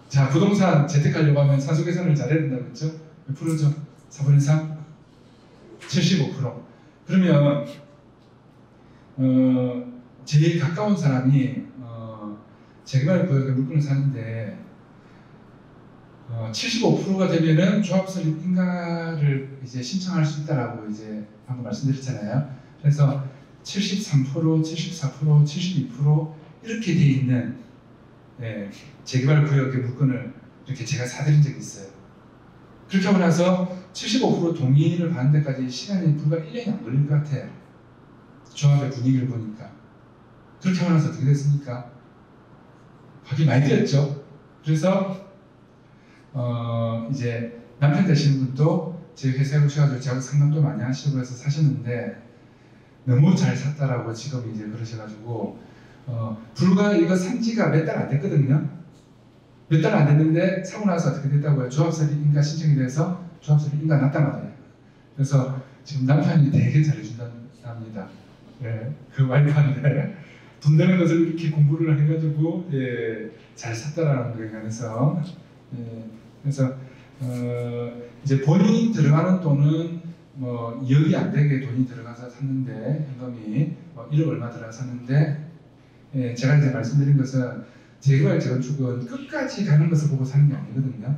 자, 부동산 재테크하려고 하면 산수계산을 잘해야 된다고 했죠? 몇 프로죠? 4분의 3? 75%. 그러면 제일 가까운 사람이 재개발 구역에 물건을 사는데 75%가 되면은 조합 설립 인가를 이제 신청할 수 있다라고 이제 방금 말씀드렸잖아요. 그래서 73%, 74%, 72% 이렇게 돼 있는 재개발 구역의 물건을 이렇게 제가 사드린 적이 있어요. 그렇게 하고 나서 75% 동의를 받는 데까지 시간이 불과 1년이 안 걸릴 것 같아요. 조합의 분위기를 보니까. 그렇게 하고 나서 어떻게 됐습니까? 가격이 많이 뛰었죠. 그래서 이제 남편 되시는 분도 제 회사에 오셔가지고 저하고 상담도 많이 하시고 해서 사셨는데 너무 잘 샀다라고 지금 이제 그러셔가지고 불과 이거 산지가 몇 달 안 됐거든요. 몇 달 안 됐는데 사고 나서 어떻게 됐다고요? 조합 설립 인가 신청이 돼서 조합 설립 인가 났단 말이에요. 그래서 지금 남편이 되게 잘해준답니다. 그 와이프한테 돈 되는 것을 이렇게 공부를 해가지고 잘 샀다라는 거에 관해서 그래서 이제 본인이 들어가는 돈은 뭐 2억이 안 되게 돈이 들어가서 샀는데 현금이 1억 얼마 들어가서 샀는데 제가 이제 말씀드린 것은 재개발 재건축은 끝까지 가는 것을 보고 사는 게 아니거든요.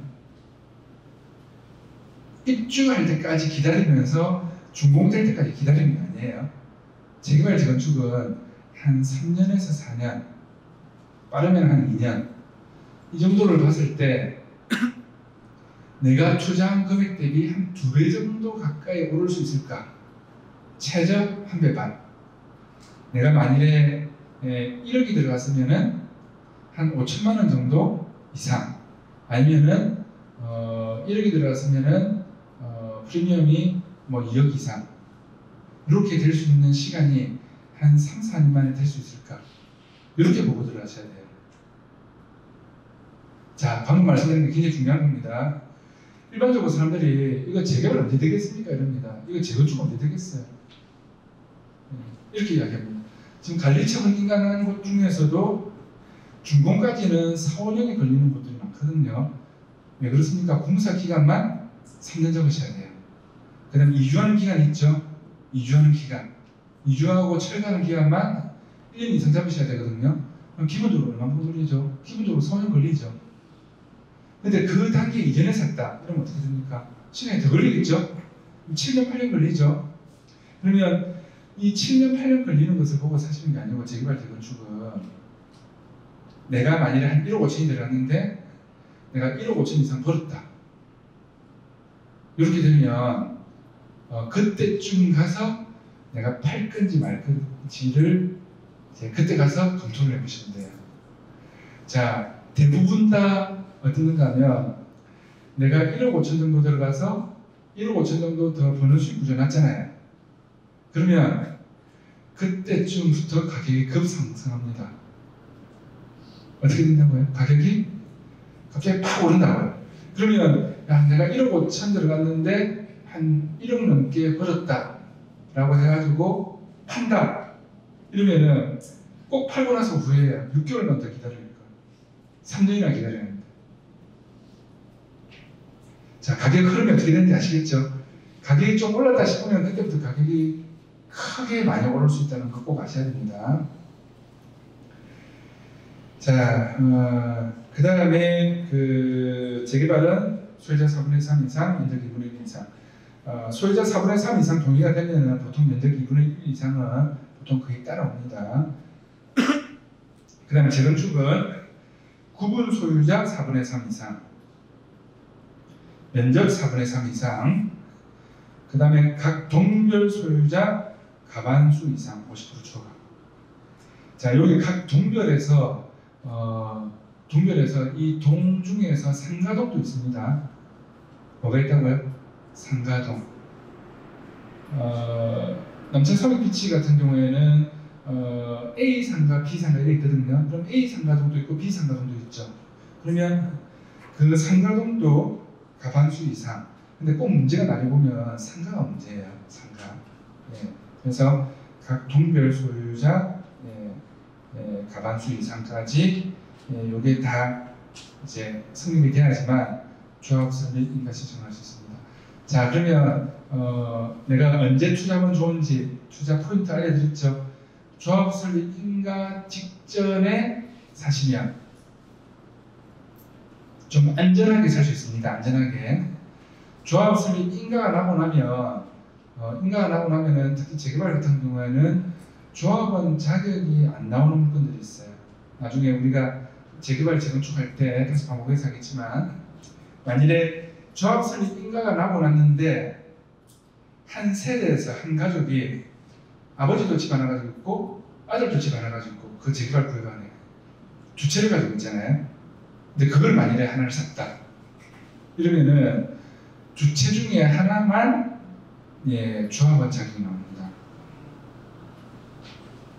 입주할 때까지 기다리면서 준공될 때까지 기다리는 게 아니에요. 재개발 재건축은 한 3년에서 4년, 빠르면 한 2년 이 정도를 봤을 때 내가 투자한 금액 대비 한 2배 정도 가까이 오를 수 있을까? 최저 1배 반. 내가 만일에 1억이 들어갔으면은 한 5천만 원 정도 이상, 아니면은 1억이 들어갔으면은 프리미엄이 뭐 2억 이상 이렇게 될 수 있는 시간이 한 3, 4년 만에 될 수 있을까? 이렇게 보고 들어가셔야 돼요. 자, 방금 말씀드린 게 굉장히 중요한 겁니다. 일반적으로 사람들이 이거 재개발 언제 되겠습니까? 이럽니다. 이거 재건축 언제 되겠어요? 이렇게 이야기합니다. 지금 관리처분 인가한 곳 중에서도 준공까지는 4, 5년이 걸리는 곳들이 많거든요. 왜 그렇습니까? 공사 기간만 3년 적으셔야 돼요. 그 다음에 이주하는 기간이 있죠. 이주하는 기간. 이주하고 철거하는 기간만 1년 이상 잡으셔야 되거든요. 그럼 기본적으로 얼마큼 걸리죠? 기본적으로 4년 걸리죠. 근데 그 단계 이전에 샀다. 그러면 어떻게 됩니까? 시간이 더 걸리겠죠? 7년, 8년 걸리죠? 그러면 이 7년, 8년 걸리는 것을 보고 사시는 게 아니고 재개발, 재건축은 내가 만일에 한 1억 5천이 들어갔는데 내가 1억 5천 이상 벌었다. 이렇게 되면 그때쯤 가서 내가 팔 건지 말 건지를 이제 그때 가서 검토를 해보시면 돼요. 자, 대부분 다 어떻는가 하면 내가 1억 5천 정도 들어가서 1억 5천 정도 더 버는 수익 구조 났잖아요. 그러면 그때쯤부터 가격이 급상승합니다. 어떻게 된다고요? 가격이 갑자기 팍 오른다고요. 그러면 야, 내가 1억 5천 들어갔는데 한 1억 넘게 벌었다 라고 해가지고 판다. 이러면은 꼭 팔고 나서 후회해요. 6개월만 더 기다려야 돼요. 3년이나 기다려야 합니다. 자, 가격 흐름이 어떻게 되는지 아시겠죠? 가격이 좀 올랐다 싶으면 그때부터 가격이 크게 많이 오를 수 있다는 거 꼭 아셔야 됩니다. 자, 그 다음에 그 재개발은 소유자 4분의 3 이상, 면적 2분의 1 이상. 소유자 4분의 3 이상 동의가 되면 보통 면적 2분의 1 이상은 보통 거의 따라옵니다. 그 다음에 재건축은 구분 소유자 4분의 3 이상, 면적 4분의 3 이상, 그 다음에 각 동별 소유자 가반수 이상 50% 초과. 자, 여기 각 동별에서 이 동 중에서 상가동도 있습니다. 뭐가 있다고요? 상가동. 남천 서울비치 같은 경우에는 A 상가, B 상가 이렇게 있거든요. 그럼 A 상가동도 있고 B 상가동도 있죠. 그러면 그 상가동도 가반수 이상. 근데 꼭 문제가 나눠보면 상가가 문제예요. 상가. 예. 그래서 각 동별 소유자 가반수 이상까지 요게 다 이제 성립이 돼야지만 조합 설립 인가 신청할 수 있습니다. 자, 그러면 내가 언제 투자하면 좋은지 투자 포인트 알려드렸죠. 조합 설립 인가 직전에 사시면 좀 안전하게 살 수 있습니다. 안전하게. 조합 설립 인가가 나고 나면은 특히 재개발 같은 경우에는 조합원 자격이 안 나오는 물건들이 있어요. 나중에 우리가 재개발, 재건축할 때 다시 반복해서 하겠지만 만일에 조합 설립 인가가 나고 났는데 한 세대에서 한 가족이 아버지도 집 하나 가지고 있고 아들도 집 하나 가지고 있고 그 재개발 구역 안에 두 채를 가지고 있잖아요. 근데 그걸 만일에 하나를 샀다. 이러면은 두 채 중에 하나만 조합원 자격이 나옵니다.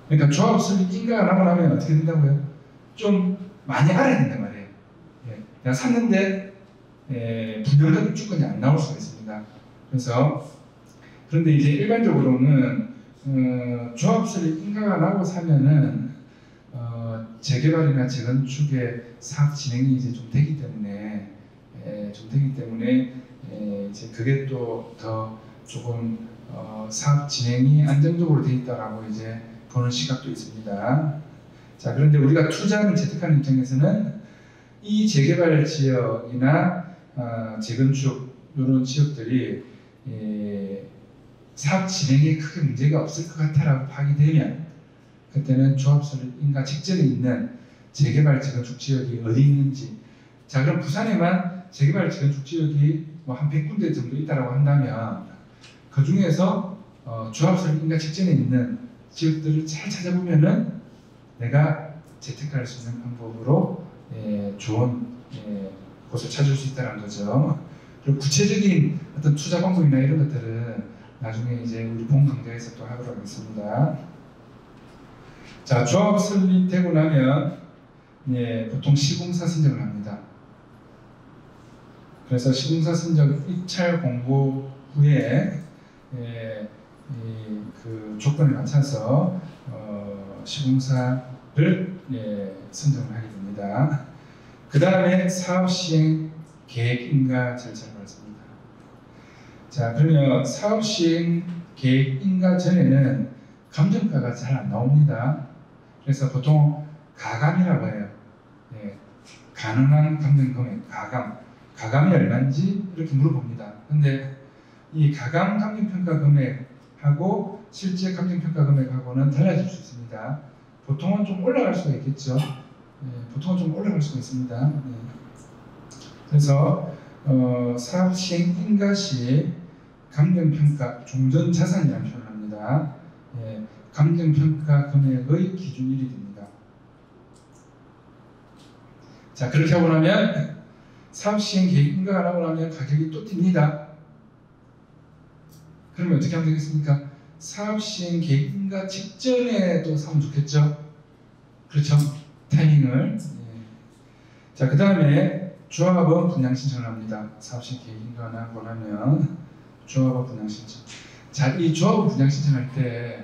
그러니까 조합 설립 인가가 나고 나면 어떻게 된다고요? 좀 많이 알아야 된단 말이에요. 내가 샀는데 분명하게 주권이 안 나올 수가 있습니다. 그래서 그런데 이제 일반적으로는 조합 설립 인가가 나고 사면은 재개발이나 재건축의 사업 진행이 이제 좀 되기 때문에 이제 그게 또 더 조금 사업 진행이 안정적으로 돼 있다라고 이제 보는 시각도 있습니다. 자, 그런데 우리가 투자를 재테크하는 입장에서는 이 재개발 지역이나 재건축 이런 지역들이 사업 진행에 크게 문제가 없을 것 같다라고 파악이 되면 그때는 조합 설립 인가 직전에 있는 재개발 재건축 지역이 어디 있는지. 자, 그럼 부산에만 재개발 재건축 지역이 뭐 한 100군데 정도 있다라고 한다면 그 중에서 조합 설립 인가 직전에 있는 지역들을 잘 찾아보면은 내가 재테크할 수 있는 방법으로 좋은 곳을 찾을 수 있다는 거죠. 그리고 구체적인 어떤 투자 방법이나 이런 것들은 나중에 이제 우리 본 강좌에서 또 하도록 하겠습니다. 자, 조합 설립되고 나면 보통 시공사 선정을 합니다. 그래서 시공사 선적 입찰 공고 후에 그 조건에 맞춰서 시공사를 선정을 하게 됩니다. 그 다음에 사업 시행 계획 인가 절차를 밟습니다. 자, 그러면 사업 시행 계획 인가 전에는 감정가가 잘 안 나옵니다. 그래서 보통 가감이라고 해요. 가능한 감정 금액, 가감이 얼마인지 이렇게 물어봅니다. 근데 이 가감 감정평가 금액하고 실제 감정평가 금액하고는 달라질 수 있습니다. 보통은 좀 올라갈 수가 있겠죠. 보통은 좀 올라갈 수가 있습니다. 그래서 사업 시행 인가 시 감정평가 종전자산이라는 표현을 합니다. 감정평가 금액의 기준일이 됩니다. 자, 그렇게 하고 나면 사업 시행 계획 인가가 나고 나면 가격이 또 뜁니다. 그러면 어떻게 하면 되겠습니까? 사업 시행 계획 인가 직전에 또 사면 좋겠죠? 그렇죠? 타이밍을. 자, 그 다음에 조합원 분양 신청을 합니다. 사업 시행 계획 인가가 나고 나면 조합원 분양 신청. 자, 이 조합원 분양 신청할 때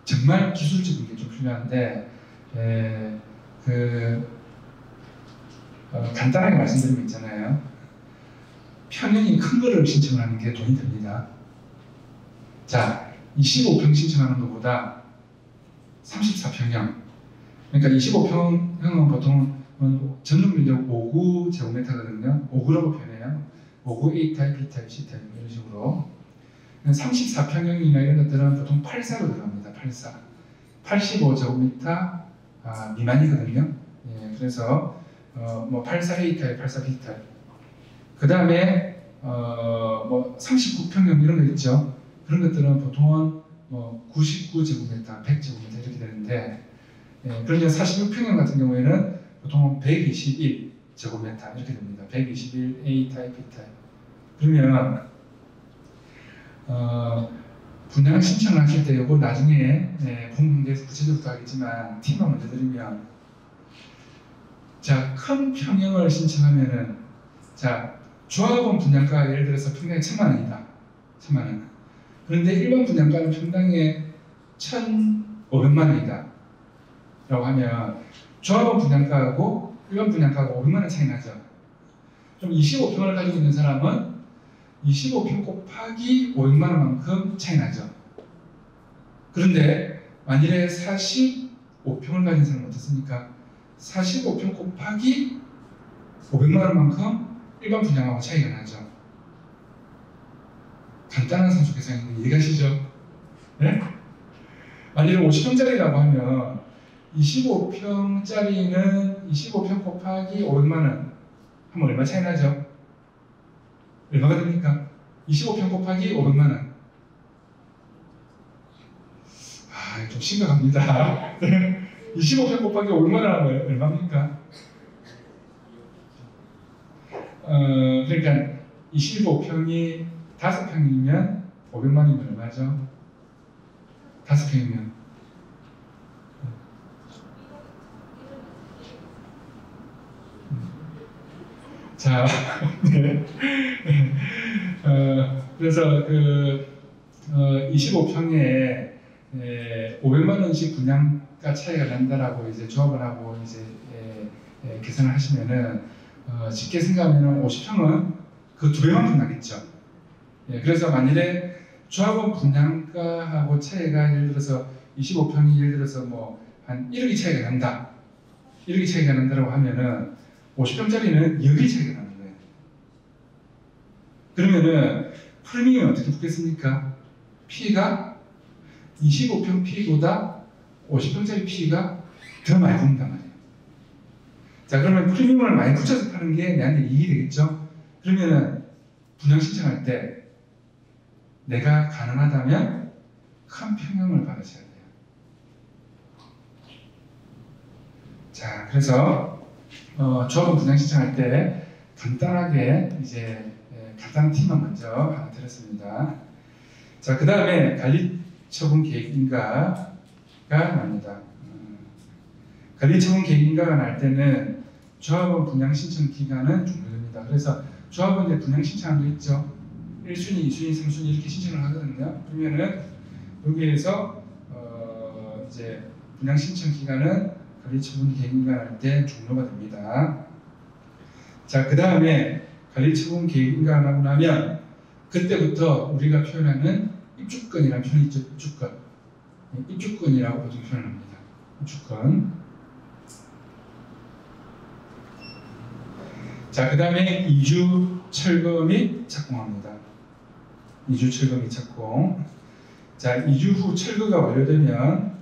정말 기술적인 게 좀 필요한데 간단하게 말씀드리면 있잖아요. 평형이 큰 거를 신청하는 게 돈이 듭니다. 자, 25평 신청하는 것보다 34평형. 그러니까 25평형은 보통 전용면적 5구 제곱미터거든요. 5구라고 표현해요. 5구 A타입, B타입, C타입 이런 식으로. 34평형이나 이런 것들은 보통 84로 들어갑니다. 85제곱미터 미만이거든요. 그래서 84 A타입, 84 B타입. 그 다음에 39평형 이런 거 있죠. 그런 것들은 보통은 99제곱미터, 100제곱미터 이렇게 되는데, 그러면 46평형 같은 경우에는 보통은 121제곱미터 이렇게 됩니다. 121 A타입, B타입. 그러면 분양 신청하실 때 이거 나중에 공공대에서 구체적으로 하겠지만 팁만 먼저 드리면, 자, 큰 평형을 신청하면은, 자, 조합원 분양가 예를 들어서 평당에 1,000만 원이다. 그런데 일반 분양가는 평당에 1,500만 원이다. 라고 하면 조합원 분양가하고 일반 분양가가 500만 원 차이 나죠. 그럼 25평을 가지고 있는 사람은 25평 곱하기 500만 원만큼 차이 나죠. 그런데 만일에 45평을 가진 사람은 어떻습니까? 45평 곱하기 500만 원만큼 일반 분양하고 차이가 나죠. 간단한 산수 계산인데 이해가시죠? 네? 만일에 50평짜리라고 하면 25평짜리는 25평 곱하기 500만 원 하면 얼마 차이 나죠? 얼마가 됩니까? 25평 곱하기 500만 원. 좀 심각합니다. 25평 곱하기 500만 원 하면 얼마입니까? 그러니까 25평이 5평이면 500만 원이면 얼마죠? 5평이면 자, 네. 그래서 25평에 500만 원씩 분양가 차이가 난다라고 이제 조합을 하고 이제 계산을 하시면은 쉽게 생각하면 50평은 그 2배만 분양했죠. 그래서 만일에 조합원 분양가하고 차이가 예를 들어서 25평이 예를 들어서 뭐 한 1억이 차이가 난다. 1억이 차이가 난다라고 하면은 50평짜리는 2억이 차이가 나는 거예요. 그러면은 프리미엄이 어떻게 붙겠습니까? P가 25평 P보다 50평짜리 P가 더 많이 붙는단 말이에요. 자, 그러면 프리미엄을 많이 붙여서 파는 게 내한테 이익이 되겠죠? 그러면은 분양 신청할 때 내가 가능하다면 큰 평형을 받으셔야 돼요. 자, 그래서 조합원 분양 신청할 때 간단하게 이제 간단한 팁만 먼저 하나 드렸습니다. 자, 그 다음에 관리처분 계획인가가 납니다. 관리처분 계획인가가 날 때는 조합원 분양 신청 기간은 종료됩니다. 그래서 조합은 이제 분양 신청한 거 있죠. 1순위, 2순위, 3순위 이렇게 신청을 하거든요. 그러면은 여기에서 이제 분양 신청 기간은 관리처분 계획인가 할 때 종료가 됩니다. 자, 그 다음에 관리처분 계획인가 하고 나면 그때부터 우리가 표현하는 입주권이라는 표현이 있죠. 입주권. 입주권이라고 보통 표현합니다. 입주권. 자, 그 다음에 이주 철거 및 착공합니다. 이주 철거 및 착공. 자, 이주 후 철거가 완료되면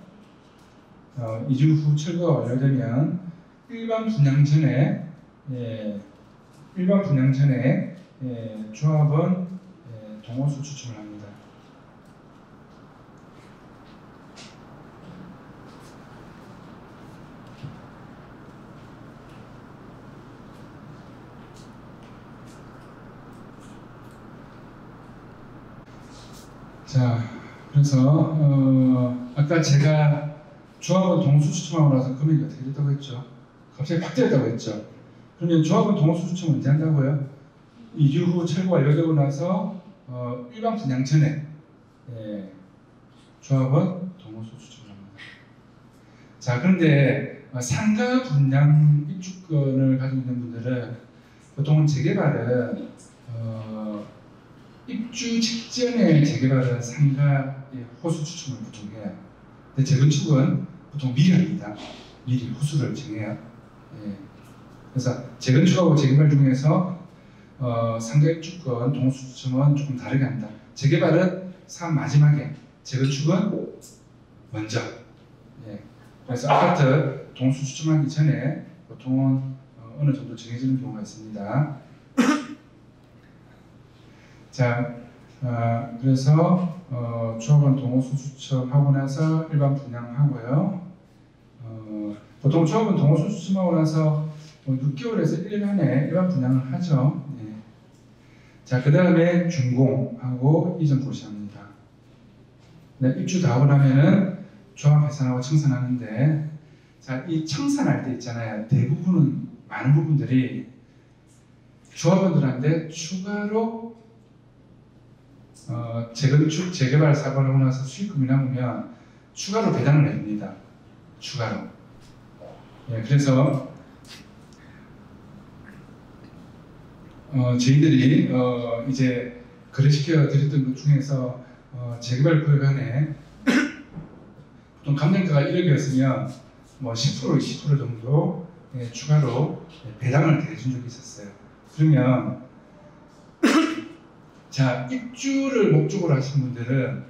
일반 분양 전에 조합은 동호수 추첨을 합니다. 자, 그래서 아까 제가 조합은 동호수 추첨하고 나서 금액이 어떻게 됐다고 했죠? 갑자기 확 뛰었다고 했죠? 그러면 조합은 동호수 추첨 언제 한다고요? 2주 후 철거 완료되고 나서 일반 분양 전에 조합은 동호수 추첨을 합니다. 자, 그런데 상가 분양 입주권을 가지고 있는 분들은 보통은 재개발은 입주 직전에 재개발은 상가의 호수 추첨을 보통 해요. 근데 재건축은 보통 미리 합니다. 미리 호수를 정해요. 그래서 재건축하고 재개발 중에서 상가 입주권 동호수 추첨은 조금 다르게 합니다. 재개발은 사업 마지막에, 재건축은 먼저. 그래서 아파트 동호수 추첨하기 전에 보통은 어느 정도 정해지는 경우가 있습니다. 자, 그래서 조합원 동호수 추첨하고 나서 일반 분양하고요. 보통 조합원 동호수 추첨하고 나서 6개월에서 1년 안에 일반 분양을 하죠. 자, 그 다음에 준공하고 이전 고시합니다. 입주 다 하고 나면은 조합 해산하고 청산하는데, 자, 이 청산할 때 있잖아요. 대부분은 많은 부분들이 조합원들한테 추가로 재건축, 재개발 사업을 하고 나서 수익금이 남으면 추가로 배당을 냅니다. 추가로. 그래서 저희들이 이제 거래시켜 드렸던 것 중에서 재개발 구역 안에 보통 감정가가 1억이었으면 뭐 10%, 20% 정도 추가로 배당을 대준 적이 있었어요. 그러면 자, 입주를 목적으로 하신 분들은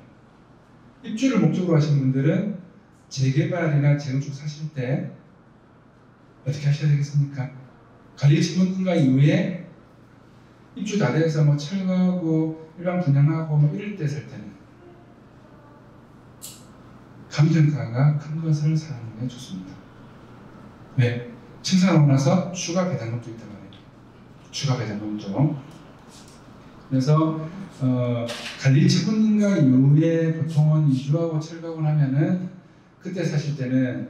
재개발이나 재건축 사실 때 어떻게 하셔야 되겠습니까? 관리처분인가 이후에 입주 다 돼서 뭐 철거하고 일반 분양하고 뭐 이럴 때 살 때는 감정가가 큰 것을 사는 게 좋습니다. 왜? 청산하고 나서 추가 배당금도 있단 말이에요. 추가 배당금도. 그래서 관리처분인가 이후에 보통은 이주하고 철거하고 나면은 그때 사실 때는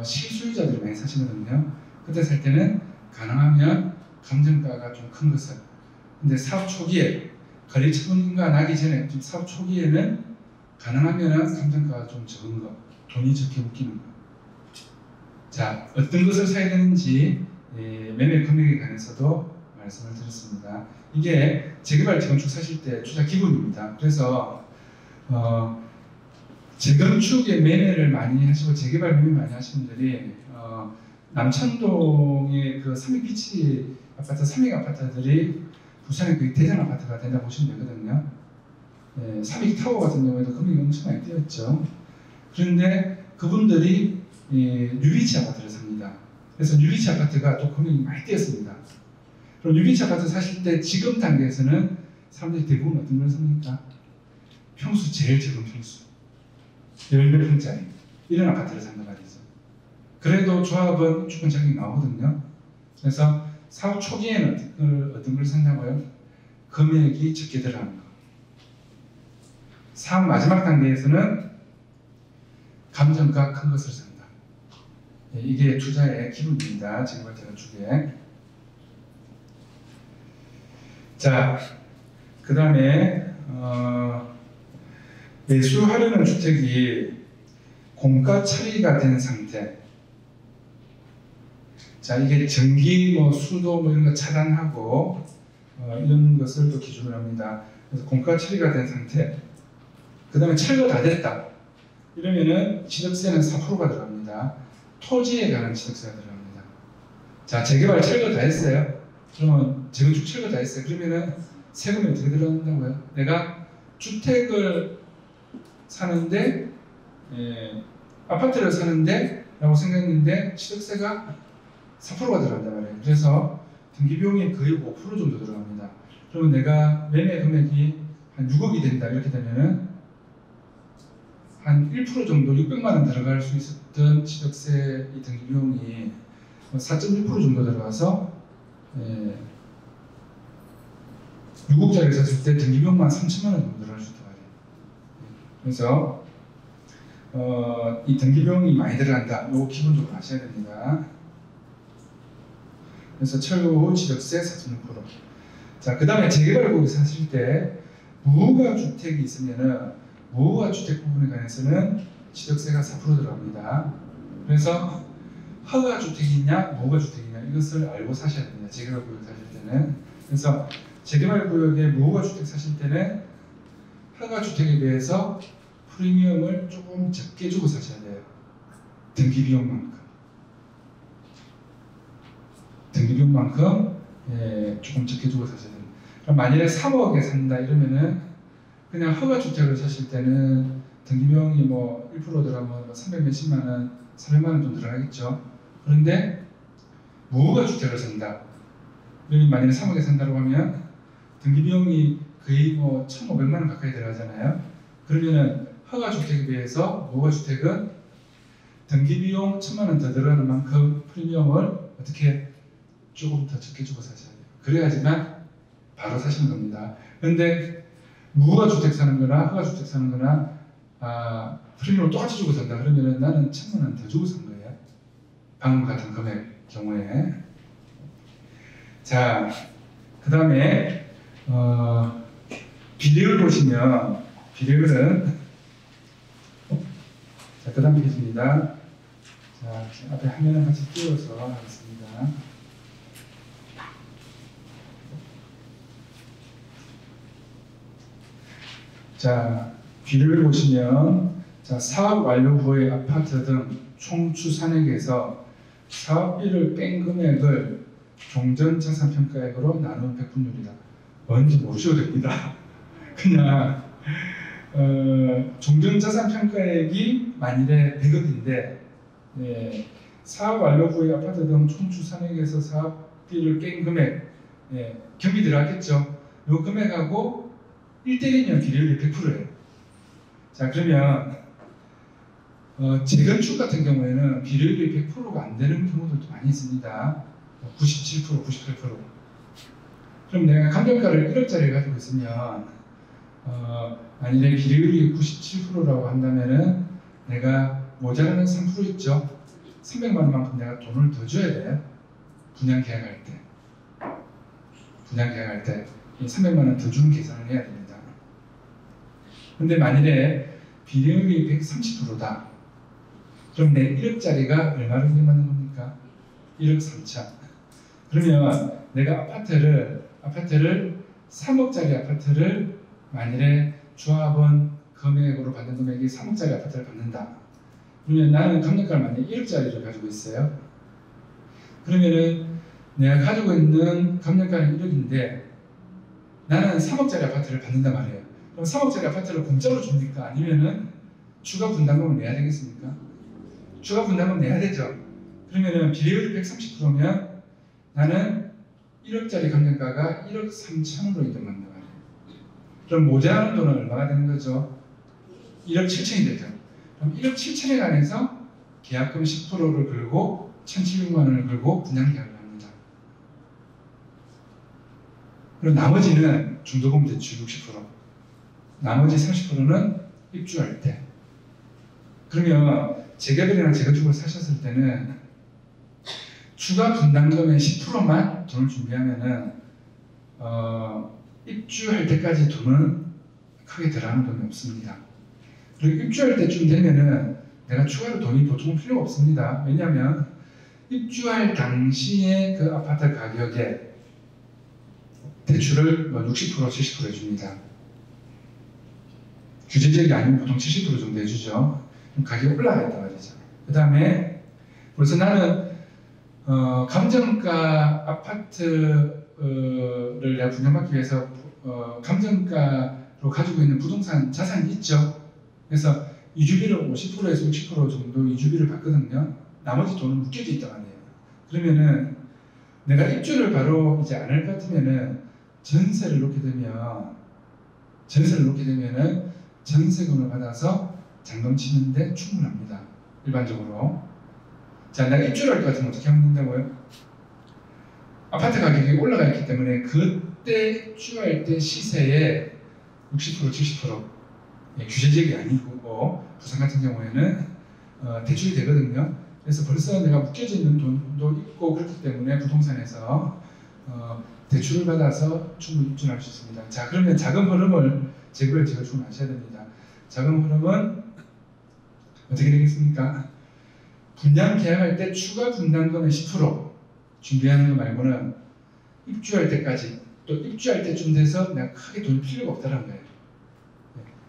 실수요자들이 많이 사시거든요. 그때 살 때는 가능하면 감정가가 좀 큰 것을. 근데 사업 초기에 관리처분인가 나기 전에 좀 사업 초기에는 가능하면 감정가가 좀 적은 거, 돈이 적게 묶이는 거. 자, 어떤 것을 사야 되는지 매매 금액에 관해서도 말씀을 드렸습니다. 이게 재개발, 재건축 사실 때 투자 기본입니다. 그래서 재건축의 매매를 많이 하시고 재개발 매매 많이 하시는 분들이 남천동의 그 삼익비치 아파트, 삼익 아파트들이 부산의 그 대장 아파트가 된다 보시면 되거든요. 삼익타워 같은 경우에도 금액이 엄청 많이 뛰었죠. 그런데 그분들이 뉴비치 아파트를 삽니다. 그래서 뉴비치 아파트가 또 금액이 많이 뛰었습니다. 그럼 뉴비치 아파트 사실 때 지금 단계에서는 사람들이 대부분 어떤 걸 삽니까? 평수 제일 적은 평수 10몇 평짜리 이런 아파트를 산단 말이죠. 그래도 조합은 입주권 자격이 나오거든요. 그래서 사업 초기에는 어떤 걸 산다고요? 금액이 적게 들어가는 거. 사업 마지막 단계에서는 감정가 큰 것을 산다. 이게 투자의 기본입니다. 재개발 재건축에. 자, 그 다음에 매수하려는 주택이 공가 처리가 된 상태. 자, 이게 전기, 수도 이런 거 차단하고 이런 것을 또 기준으로 합니다. 그래서 공가 처리가 된 상태. 그 다음에 철거 다 됐다. 이러면은 취득세는 4%가 들어갑니다. 토지에 관한 취득세가 들어갑니다. 자, 재개발 철거 다 했어요. 그러면 재건축 철거 다 했어요. 그러면은 세금이 어떻게 들어간다고요? 내가 주택을 사는데, 아파트를 사는데 라고 생각했는데 취득세가 4%가 들어간단 말이에요. 그래서 등기비용이 거의 5% 정도 들어갑니다. 그러면 내가 매매 금액이 한 6억이 된다 이렇게 되면은 한 1% 정도 600만 원 들어갈 수 있었던 취득세 이 등기비용이 4.1% 정도 들어가서 6억짜리 샀을 때 등기비용만 3천만 원 정도 들어갈 수 있단 말이에요. 그래서 이 등기비용이 많이 들어간다. 이거 기본적으로 아셔야 됩니다. 그래서 철거 후 취득세 4.6%. 자, 그 다음에 재개발구역에 사실 때 무허가 주택이 있으면은 무허가 주택 부분에 관해서는 취득세가 4% 들어갑니다. 그래서 허가 주택이냐 무허가 주택이냐 이것을 알고 사셔야 됩니다. 재개발구역 사실 때는. 그래서 재개발구역에 무허가 주택 사실 때는 허가 주택에 비해서 프리미엄을 조금 적게 주고 사셔야 돼요. 등기비용만큼. 등기비용만큼 조금 적게 주고 사셔야 됩니다. 그럼 만일에 3억에 산다 이러면은 그냥 허가 주택을 사실 때는 등기비용이 1% 들어가면 300 몇십만 원, 300만 원 좀 들어가겠죠. 그런데 무허가 주택을 산다. 그러면 만일에 3억에 산다고 하면 등기비용이 거의 1,500만 원 가까이 들어가잖아요. 그러면은 허가 주택에 비해서 무허가 주택은 등기비용 1,000만 원 더 들어가는 만큼 프리미엄을 어떻게 조금 더 적게 주고 사셔야 돼요. 그래야지만 바로 사시는 겁니다. 그런데 무허가 주택 사는 거나 허가 주택 사는 거나 프리미엄을 똑같이 주고 산다 그러면은 나는 1,000만 원 더 주고 산 거예요. 방금 같은 금액 경우에. 자, 그 다음에 비례율 보시면 비례율은 자, 그 다음 보겠습니다. 자, 앞에 화면을 같이 띄워서 하겠습니다. 자, 비례를 보시면 자, 사업 완료 후의 아파트 등 총 추산액에서 사업비를 뺀 금액을 종전자산평가액으로 나눈 백분율이다. 뭔지 모르셔도 됩니다. 그냥 종전자산평가액이 만일에 100억인데 사업 완료 후의 아파트 등 총 추산액에서 사업비를 뺀 금액 경비 들어갔겠죠. 이 금액하고 1대1이면 비례율이 100%예요. 자, 그러면 재건축 같은 경우에는 비례율이 100%가 안 되는 경우들도 많이 있습니다. 97%, 98%. 그럼 내가 감정가를 1억짜리 가지고 있으면 만일에 비례율이 97%라고 한다면은 내가 모자라는 3% 있죠. 300만 원만큼 내가 돈을 더 줘야 돼요. 분양 계약할 때. 분양 계약할 때 300만 원 더 주는 계산을 해야 됩니다. 근데 만일에 비례율이 130%다. 그럼 내 1억짜리가 얼마를 맞는 겁니까? 1억 3천. 그러면 내가 아파트를 3억짜리 아파트를 만일에 조합원 금액으로 받는 금액이 3억짜리 아파트를 받는다. 그러면 나는 감정가를 만약에 1억짜리를 가지고 있어요. 그러면은 내가 가지고 있는 감정가는 1억인데 나는 3억짜리 아파트를 받는단 말이에요. 그럼 3억짜리 아파트를 공짜로 줍니까? 아니면은 추가 분담금을 내야 되겠습니까? 추가 분담금 내야 되죠. 그러면은 비례율이 130%면 나는 1억짜리 감정가가 1억 3천으로 인정받는단 말이에요. 그럼 모자라는 돈은 얼마가 되는 거죠? 1억 7천이 되죠. 그럼 1억 7천에 관해서 계약금 10%를 걸고 1,700만 원을 걸고 분양 계약을 합니다. 그리고 나머지는 중도금 대출 60%, 나머지 30%는 입주할 때. 그러면 재개발이나 재건축을 사셨을 때는 추가 분담금의 10%만 돈을 준비하면은 입주할 때까지 돈은 크게 들어가는 돈이 없습니다. 그리고 입주할 때쯤 되면은 내가 추가로 돈이 보통 필요가 없습니다. 왜냐하면 입주할 당시에 그 아파트 가격에 대출을 60% 70% 해줍니다. 규제지역이 아니면 보통 70% 정도 해주죠. 그럼 가격이 올라가 있단 말이죠. 그 다음에 벌써 나는 감정가 아파트를 내가 분양받기 위해서 감정가로 가지고 있는 부동산 자산이 있죠. 그래서 이주비를 50%에서 60% 정도 이주비를 받거든요. 나머지 돈은 묶여져 있단 말이에요. 그러면은 내가 입주를 바로 이제 안 할 것 같으면은 전세를 놓게 되면은 전세금을 받아서 잔금 치는데 충분합니다. 일반적으로. 자, 내가 입주를 할 것 같으면 어떻게 하면 된다고요? 아파트 가격이 올라가 있기 때문에 그때 입주할 때 시세의 60% 70% 규제지역이 아니고 부산 같은 경우에는 대출이 되거든요. 그래서 벌써 내가 묶여져 있는 돈도 있고 그렇기 때문에 부동산에서 대출을 받아서 충분히 입주할 수 있습니다. 자, 그러면 자금 흐름을 제가 좀 아셔야 됩니다. 자금 흐름은 어떻게 되겠습니까? 분양 계약할 때 추가 분담금의 10% 준비하는 거 말고는 입주할 때까지 또 입주할 때쯤 돼서 내가 크게 돈이 필요가 없다는 거예요.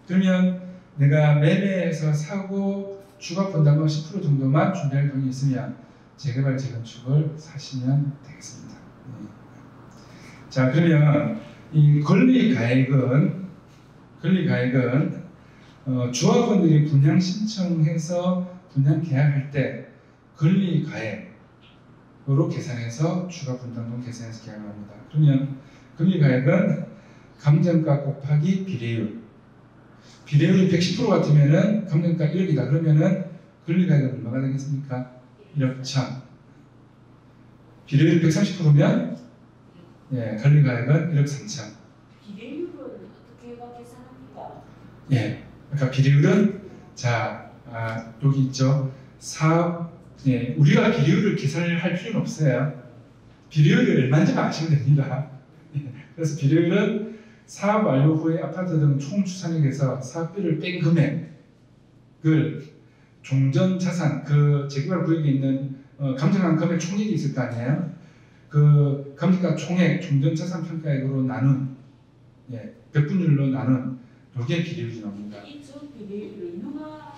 그러면 내가 매매해서 사고 추가 분담금 10% 정도만 준비할 돈이 있으면 재개발 재건축을 사시면 되겠습니다. 자, 그러면 이 권리가액은 조합원들이 분양 신청해서 분양 계약할 때 권리가액으로 계산해서 추가 분담금 계산해서 계약을 합니다. 그러면 권리가액은 감정가 곱하기 비례율. 비례율이 110% 같으면은 감정가 1억이다. 그러면은 권리가액은 얼마가 되겠습니까? 1억 1천. 비례율이 130%면 권리가액은 1억 3천. 비례율은 어떻게 계산합니까? 그러니까 비례율은 여기 있죠. 우리가 비례율을 계산을 할 필요는 없어요. 비례율이 얼마인지만 아시면 됩니다. 그래서 비례율은 사업 완료 후에 아파트 등 총 추산액에서 사업비를 뺀 금액을 종전 자산, 그 재개발 구역에 있는 감정한 금액 총액이 있을 거 아니에요. 그 감정가 총액 종전 자산 평가액으로 나눈 백분율로 나눈 이게 비례율이 나옵니다. 이 비례율을 누가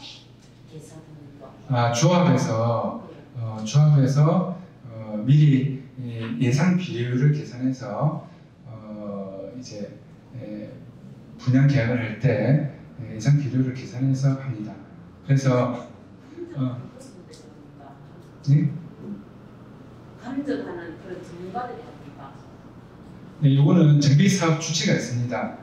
계산합니까? 조합에서 미리 예상 비례율을 계산해서 이제 분양 계약을 할 때 예상 비례율을 계산해서 합니다. 그래서 감정하는 그런 전문가들이 합니까? 이거는 정비 사업 주체가 있습니다.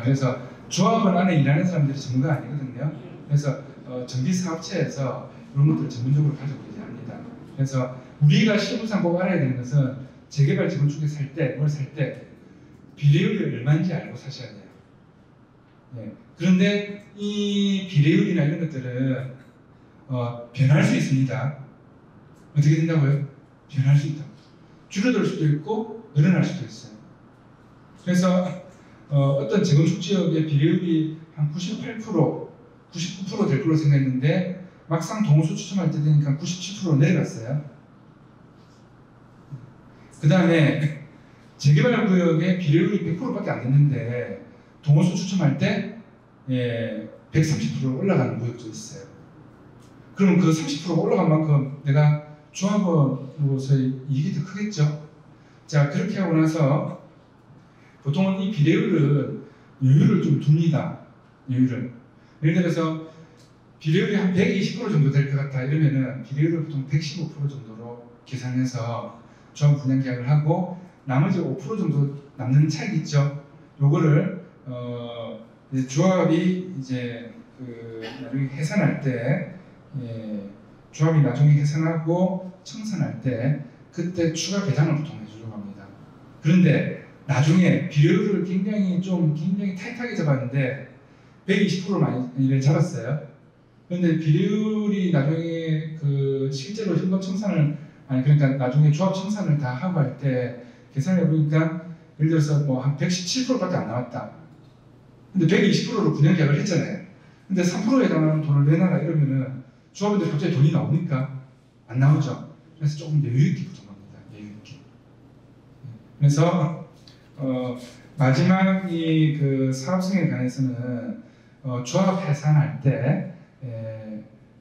그래서 조합원 안에 일하는 사람들이 전문가 아니거든요. 그래서 정비 사업체에서 이런 것들을 전문적으로 가지고 합니다. 그래서 우리가 실무상 꼭 알아야 되는 것은 재개발 재건축에 살 때 비례율이 얼마인지 알고 사셔야 돼요. 그런데 이 비례율이나 이런 것들은 변할 수 있습니다. 어떻게 된다고요? 변할 수 있다. 줄어들 수도 있고 늘어날 수도 있어요. 그래서 어떤 재건축 지역의 비례율이 한 98%, 99% 될 걸로 생각했는데 막상 동호수 추첨할 때 되니까 97%로 내려갔어요. 그 다음에 재개발 구역의 비례율이 100%밖에 안 됐는데 동호수 추첨할 때 130% 올라가는 구역도 있어요. 그럼 그 30% 올라간 만큼 내가 조합원으로서의 이익이 더 크겠죠. 자, 그렇게 하고 나서 보통은 이 비례율은 여유를 좀 둡니다. 예를 들어서 비례율이 한 120% 정도 될 것 같다 이러면은 비례율을 보통 115% 정도로 계산해서 조합 분양 계약을 하고 나머지 5% 정도 남는 차익 있죠. 요거를 조합이 이제 나중에 해산할 때 조합이 나중에 해산하고 청산할 때 그때 추가 배당을 보통 해주려고 합니다. 그런데 나중에 비례율을 굉장히 타이트하게 잡았는데 120% 많이 잡았어요. 그런데 비례율이 나중에 실제로 현금 청산을 그러니까 나중에 조합 청산을 다 하고 할 때 계산해 보니까 예를 들어서 뭐 한 117%밖에 안 나왔다. 근데 120%로 분양 계약을 했잖아요. 근데 3%에 해당하는 돈을 내놔라 이러면은 조합원들 갑자기 돈이 나옵니까? 안 나오죠. 그래서 조금 여유 있게 부탁합니다. 여유 있게. 그래서 마지막 이 그 사업성에 관해서는 조합 해산할 때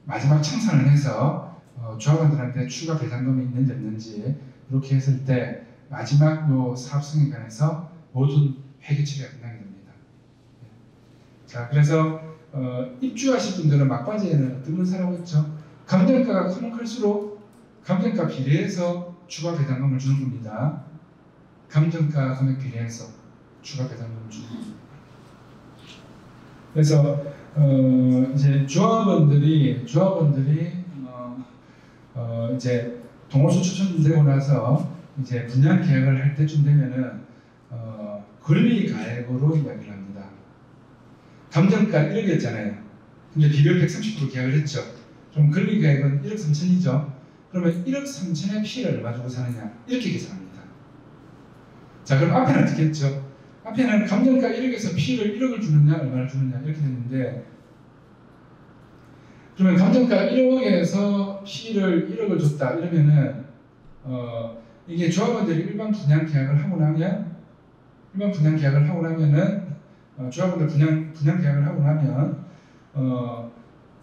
마지막 청산을 해서 조합원들한테 추가 배당금이 있는지 없는지 이렇게 했을 때 마지막 요 사업성에 관해서 모든 회계 처리가 끝나게 됩니다. 자, 그래서 입주하실 분들은 막바지에는 어떤 걸 사라고 했죠? 감정가가 크면 클수록 감정가 비례해서 추가 배당금을 주는 겁니다. 감정가 금액 비례해서 추가 배당금을 주는 겁니다. 그래서 이제 조합원들이 이제 동호수 추천되고 나서 이제 분양 계약을 할 때쯤 되면은 권리가액으로 이야기를 합니다. 감정가 1억이었잖아요. 근데 비별 130% 계약을 했죠. 그럼 권리가액은 1억 3천이죠. 그러면 1억 3천의 피해를 얼마 주고 사느냐 이렇게 계산합니다. 자, 그럼 앞에는 어떻게 했죠? 앞에는 감정가 1억에서 피해를 1억을 주느냐 얼마를 주느냐 이렇게 됐는데, 그러면 감정가 1억에서 피해를 1억을 줬다 이러면은 이게 조합원들이 일반 분양 계약을 하고 나면은 조합원들 분양 계약을 하고 나면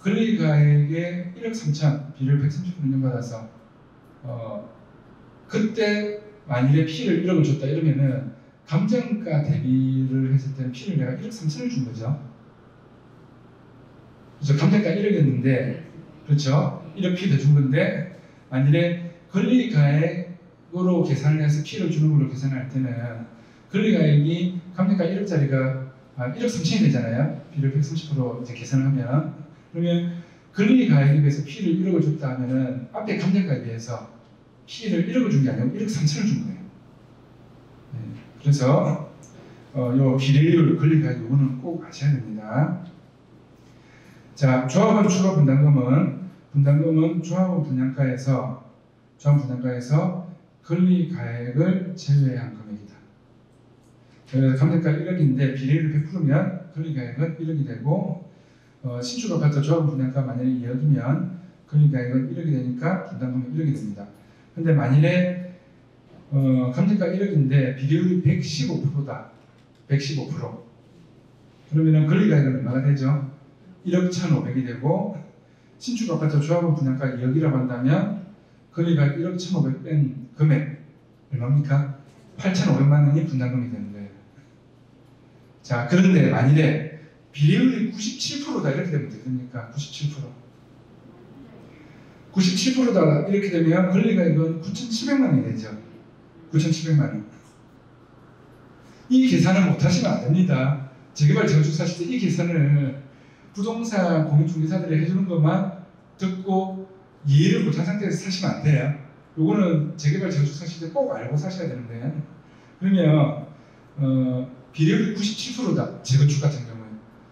권리가액의 1억 3천 비율 130% 인정받아서 그때 만일에 피해를 1억을 줬다 이러면은 감정가 대비를 했을 때는 피해를 내가 1억 3천을 준 거죠. 그래서 감정가 1억이었는데 그렇죠? 1억 피해 더 준 건데 만일에 권리가액으로 계산을 해서 피해를 주는 걸로 계산할 때는 권리가액이 감정가 1억짜리가 1억 3천이 되잖아요. 비율 130% 이제 계산을 하면, 그러면 권리가액에 비해서 피해를 1억을 줬다 하면은 앞에 감정가에 비해서 피해를 1억을 준 게 아니고 1억 3천을 준 거예요. 네. 그래서 요 비례율 권리가액 요거는 꼭 아셔야 됩니다. 자, 조합원 추가 분담금은 조합원 분양가에서 권리가액을 제외한 금액이다. 그래서 감정가 1억인데 비례율 100%면 권리가액은 1억이 되고 신축 아파트 조합원 분양가 만약에 2억이면 권리가액은 1억이 되니까 분담금이 1억이 됩니다. 근데 만일에 감정가 1억인데 비례율이 115%다. 115%. 그러면은 권리가액은 얼마가 되죠? 1억 1,500이 되고 신축 아파트 조합원 분양가 2억이라고 한다면 권리가액 1억 1,500 뺀 금액 얼마입니까? 8,500만 원이 분담금이 되는 거예요. 자, 그런데 만일에 비례율이 97%다 이렇게 되면 됩니까? 97%다 이렇게 되면 권리가액은 9,700만 원이 되죠. 9,700만 원. 이 계산을 못 하시면 안 됩니다. 재개발 재건축 사실 때 이 계산을 부동산 공인중개사들이 해주는 것만 듣고 이해를 못한 상태에서 사시면 안 돼요. 요거는 재개발 재건축 사실 때 꼭 알고 사셔야 되는데, 그러면 비례율이 97%다. 재건축 같은 경우에.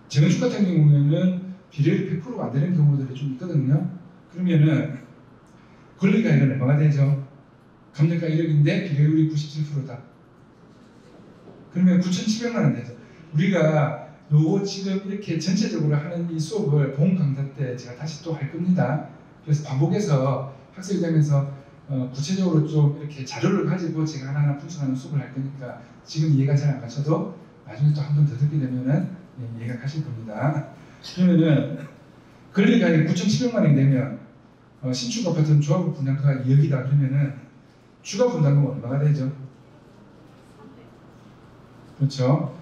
재건축 같은 경우에는 비례율이 100%가 안 되는 경우들이 좀 있거든요. 그러면은 권리가액은 얼마가 되죠? 감정가 1억인데 비례율이 97%다. 그러면 9,700만 원 되죠. 우리가 요거 지금 이렇게 전체적으로 하는 이 수업을 본 강좌 때 제가 다시 또 할 겁니다. 그래서 반복해서 학습장에서 구체적으로 좀 이렇게 자료를 가지고 제가 하나하나 분석하는 수업을 할 거니까 지금 이해가 잘 안 가셔도 나중에 또 한 번 더 듣게 되면은 이해가 가실 겁니다. 그러면은 권리가액이 9,700만 원이 되면 신축 아파트는 조합원 분양가가 2억이다 그러면은 추가 분담금은 얼마가 되죠? 그렇죠.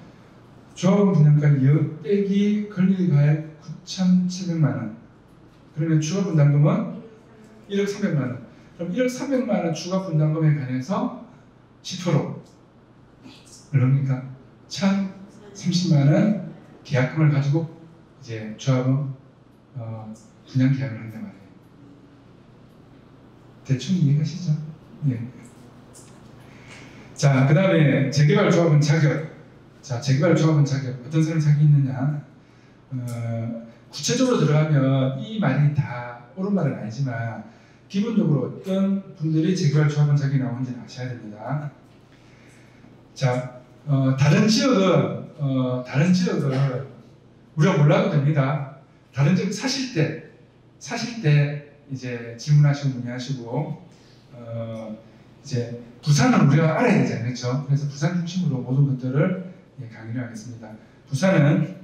조합원 분양가 2억 빼기 권리가액 9,700만 원. 그러면 추가 분담금은 1억 300만 원. 그럼 1억 300만 원 추가 분담금에 관해서 10% 얼마입니까? 1,030만 원 계약금을 가지고 이제 조합원 분양 계약을 한단 말이에요. 대충 이해가시죠? 네. 자, 그 다음에 재개발 조합원 자격. 자, 재개발 조합원 자격. 어떤 사람이 자격이 있느냐? 구체적으로 들어가면 이 말이 다 옳은 말은 아니지만 기본적으로 어떤 분들이 재개발 조합원 자격이 나오는지는 아셔야 됩니다. 자, 다른 지역은 우리가 몰라도 됩니다. 다른 지역 사실 때 이제 질문하시고 문의하시고 이제 부산은 우리가 알아야 되지 않겠죠? 그래서 부산 중심으로 모든 것들을 강의를 하겠습니다. 부산은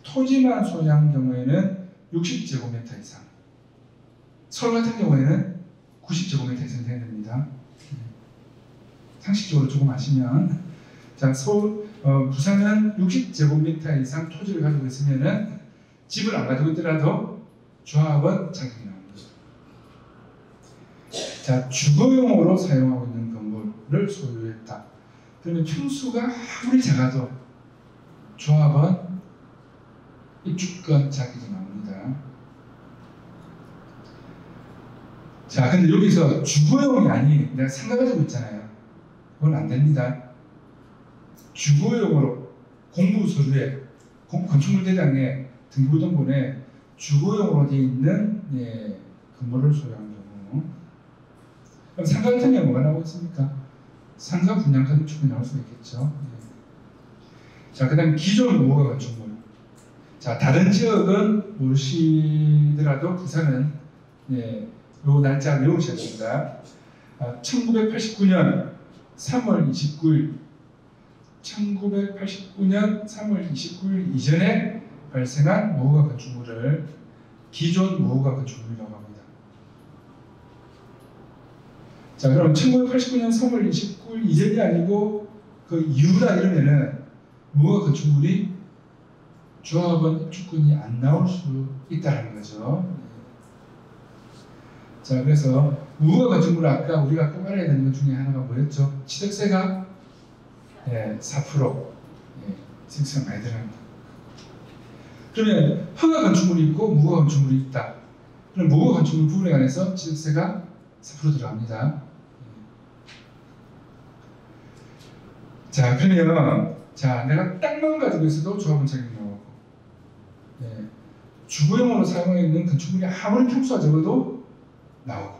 토지만 소유한 경우에는 60제곱미터 이상, 서울 같은 경우에는 90제곱미터 이상 돼야 됩니다. 상식적으로 조금 아시면, 자, 부산은 60제곱미터 이상 토지를 가지고 있으면은 집을 안 가지고 있더라도 조합원 자격이 나옵니다. 자, 주거용으로 사용하고 있는 건물을 소유했다. 그러면 평수가 아무리 작아도 조합원 입주권 자격이 나옵니다. 자, 근데 여기서 주거용이 아닌 내가 상가 가지고 있잖아요. 그건 안 됩니다. 주거용으로 공부서류에 건축물대장에 등기부등본에 주거용으로 되어 있는 건물을 소유한 경우, 그럼 상가 같은 경우 뭐가 나오고 있습니까? 상가 분양가 입주권이 나올 수 있겠죠. 자, 그 다음에 기존 무허가 건축물. 자, 다른 지역은 모르시더라도 부산은 요 날짜 외우셔야 됩니다. 1989년 3월 29일 1989년 3월 29일 이전에 발생한 무허가 건축물을 기존 무허가 건축물이라고 합니다. 자, 그럼 1989년 3월 29일 이전이 아니고 그 이후다 이러면은 무허가 건축물이 조합원 입주권이 안 나올 수 있다는 거죠. 자, 그래서 무허가 건축물 아까 우리가 꼭 알아야 되는 것 중에 하나가 뭐였죠? 취득세가 4%. 취득세가 많이 들어갑니다. 그러면 허가 건축물이 있고 무허가 건축물이 있다. 그럼 무허가 건축물 부분에 관해서 취득세가 4% 들어갑니다. 자, 그러면 내가 땅만 가지고 있어도 조합원 자격이 나오고, 주거용으로 사용하고 있는 건축물이 아무리 평수가 적어도 나오고,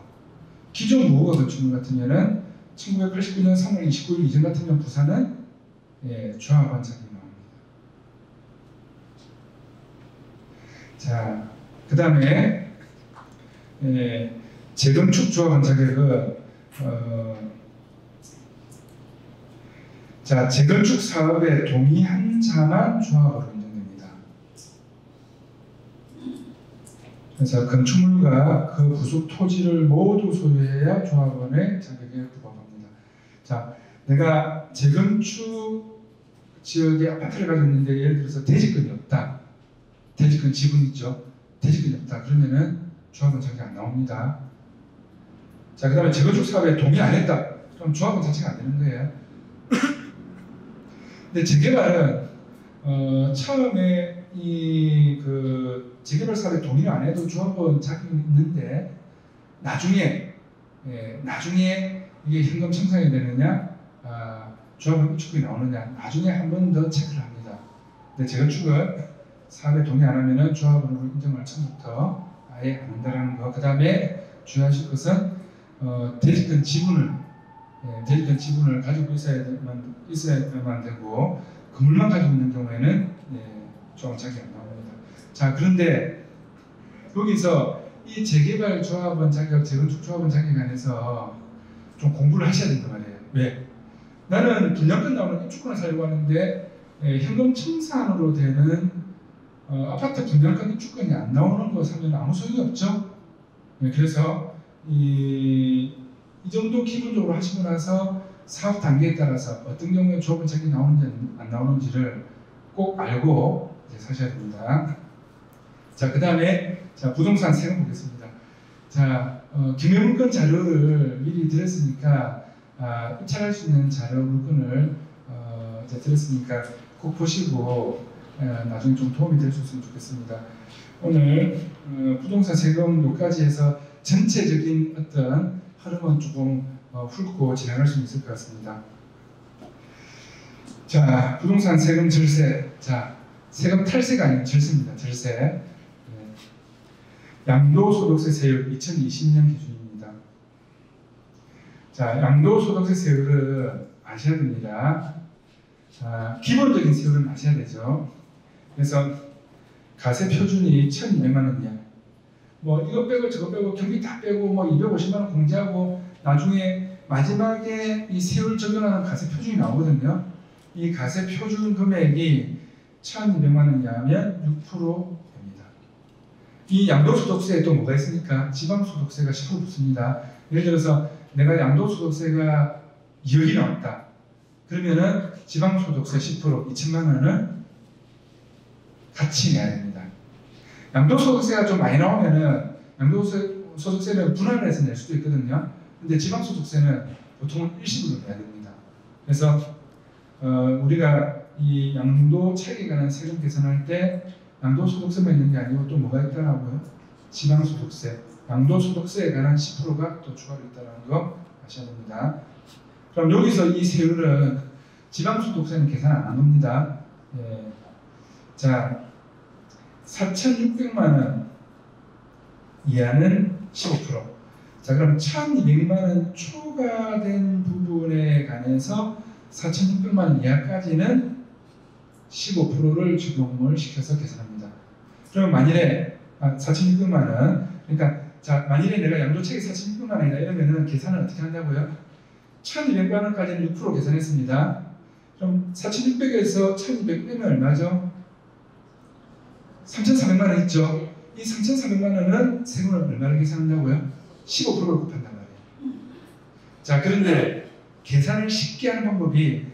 기존 무허가 건축물 같은 경우는 1989년 3월 29일 이전 같은 경우 부산은 조합원 자격이 나옵니다. 자, 그 다음에 재건축 조합원 자격은 자, 재건축 사업에 동의한 자만 조합원으로 인정됩니다. 그래서 건축물과 그 부속 토지를 모두 소유해야 조합원의 자격에 부합합니다. 자, 내가 재건축 지역에 아파트를 가지고 있는데 예를 들어서 대지권이 없다. 대지권 지분 있죠. 대지권이 없다. 그러면은 조합원 자격이 안 나옵니다. 자, 그 다음에 재건축 사업에 동의 안 했다. 그럼 조합원 자체가 안 되는 거예요. 근데 재개발은 처음에 그 재개발 사업에 동의를 안 해도 조합원 자격이 있는데 나중에 이게 현금 청산이 되느냐, 조합원 입주권이 나오느냐 나중에 한 번 더 체크를 합니다. 근데 재건축은 사업에 동의 안 하면은 조합원으로 인정을 처음부터 아예 안 한다는 거. 그 다음에 주의하실 것은 대지권 지분을 가지고 있어야만 되고 건물만 가지고 있는 경우에는 조합원 자격이 안 나옵니다. 자, 그런데 여기서 이 재개발 조합원 자격, 재건축 조합원 자격에 관해서 좀 공부를 하셔야 된단 말이에요. 왜? 나는 분양권 나오는 입주권을 살려고 하는데 현금 청산으로 되는 아파트 분양권 입주권이 안 나오는 거 사면 아무 소용이 없죠. 그래서 이 정도 기본적으로 하시고 나서 사업 단계에 따라서 어떤 경우에 조합원 자격이 나오는지 안 나오는지를 꼭 알고 이제 사셔야 됩니다. 자, 그 다음에 부동산 세금 보겠습니다. 자, 기매물건 자료를 미리 드렸으니까 입찰할 수 있는 자료 물건을 이제 드렸으니까 꼭 보시고 나중에 좀 도움이 될 수 있으면 좋겠습니다. 오늘 부동산 세금 여기까지 해서 전체적인 어떤 흐름은 조금 훑고 진행할 수 있을 것 같습니다. 자, 부동산 세금 절세. 자, 세금 탈세가 아닌 절세입니다. 절세. 양도소득세 세율 2020년 기준입니다. 자, 양도소득세 세율은 아셔야 됩니다. 기본적인 세율을 아셔야 되죠. 그래서 가세 표준이 1,200만 원 이하. 뭐 이거 빼고 저거 빼고 경비 다 빼고 뭐 250만 원 공제하고 나중에 마지막에 이 세율 적용하는 가세 표준이 나오거든요. 이 가세 표준 금액이 1,200만 원 이하면 6% 됩니다. 이 양도소득세에 또 뭐가 있습니까? 지방소득세가 10% 붙습니다. 예를 들어서 내가 양도소득세가 2억이 나왔다. 그러면은 지방소득세 10% 2천만 원을 같이 내야 됩니다. 양도소득세가 좀 많이 나오면은 양도소득세는 분할을 해서 낼 수도 있거든요. 근데 지방소득세는 보통 일시불로 내야 됩니다. 그래서 우리가 이 양도 차익에 관한 세금 계산할 때 양도소득세만 있는 게 아니고 또 뭐가 있더라고요? 지방소득세, 양도소득세에 관한 10%가 또 추가로 있다는 거 아셔야 됩니다. 그럼 여기서 이 세율은 지방소득세는 계산 안 합니다. 예. 자, 4,600만 원 이하는 15%. 자, 그럼 1,200만 원 초과된 부분에 관해서 4,600만 원 이하까지는 15%를 적용을 시켜서 계산합니다. 그럼 만일에 4,600만 원, 그러니까 자 만일에 내가 양도차익이 4,600만 원이다 이러면은 계산을 어떻게 한다고요? 1,200만 원까지는 6% 계산했습니다. 그럼 4,600에서 1,200 빼면 얼마죠? 3,400만 원 있죠. 이 3,400만 원은 세금을 얼마를 계산한다고요? 15%를 곱한단 말이에요. 자, 그런데 계산을 쉽게 하는 방법이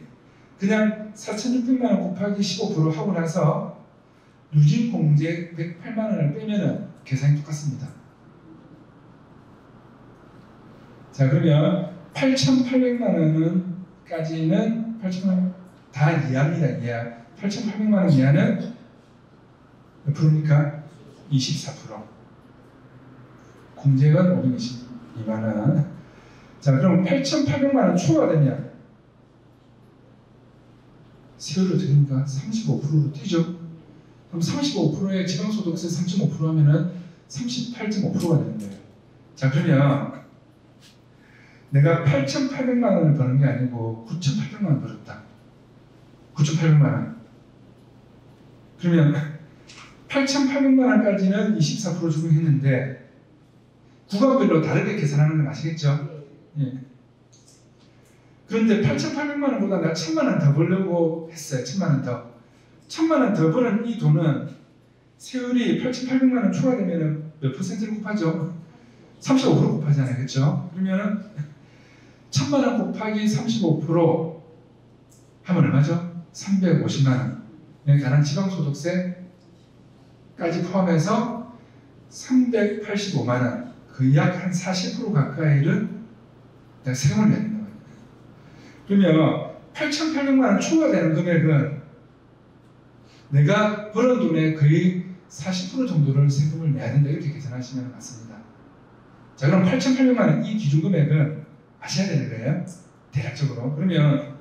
그냥 4,600만 원 곱하기 15% 하고 나서 누진공제 108만 원을 빼면은 계산이 똑같습니다. 자, 그러면 8,800만 원까지는 8,800만 원 다 이하입니다. 이하. 8,800만 원 이하는 몇 프로입니까? 24%. 공제액은 522만 원. 자, 그럼 8,800만 원 초과되면 세율을 드립니까? 35%로 뛰죠. 그럼 35%의 지방소득세 3.5% 하면은 38.5%가 되는 거예요. 자, 그러면 내가 8,800만 원을 버는 게 아니고 9,800만 원 벌었다. 9,800만 원. 그러면 8,800만 원까지는 24% 적용했는데 구간별로 다르게 계산하는 건 아시겠죠? 예. 그런데 8,800만 원보다 내가 1,000만 원 더 벌려고 했어요. 1,000만 원 더. 1,000만 원 더 버는 이 돈은 세율이 8,800만 원 초과되면 몇 %를 곱하죠? 35% 곱하잖아요. 그렇죠? 그러면은 1,000만 원 곱하기 35% 하면 얼마죠? 350만 원에 관한 지방소득세까지 포함해서 385만 원, 거의 약 한 40% 가까이를 내가 세금을 내야 된다고 합니다. 그러면 8,800만 원 초과되는 금액은 내가 벌은 돈의 거의 40% 정도를 세금을 내야 된다 이렇게 계산하시면 맞습니다. 자, 그럼 8,800만 원 이 기준 금액은 아셔야 되는 거예요. 대략적으로. 그러면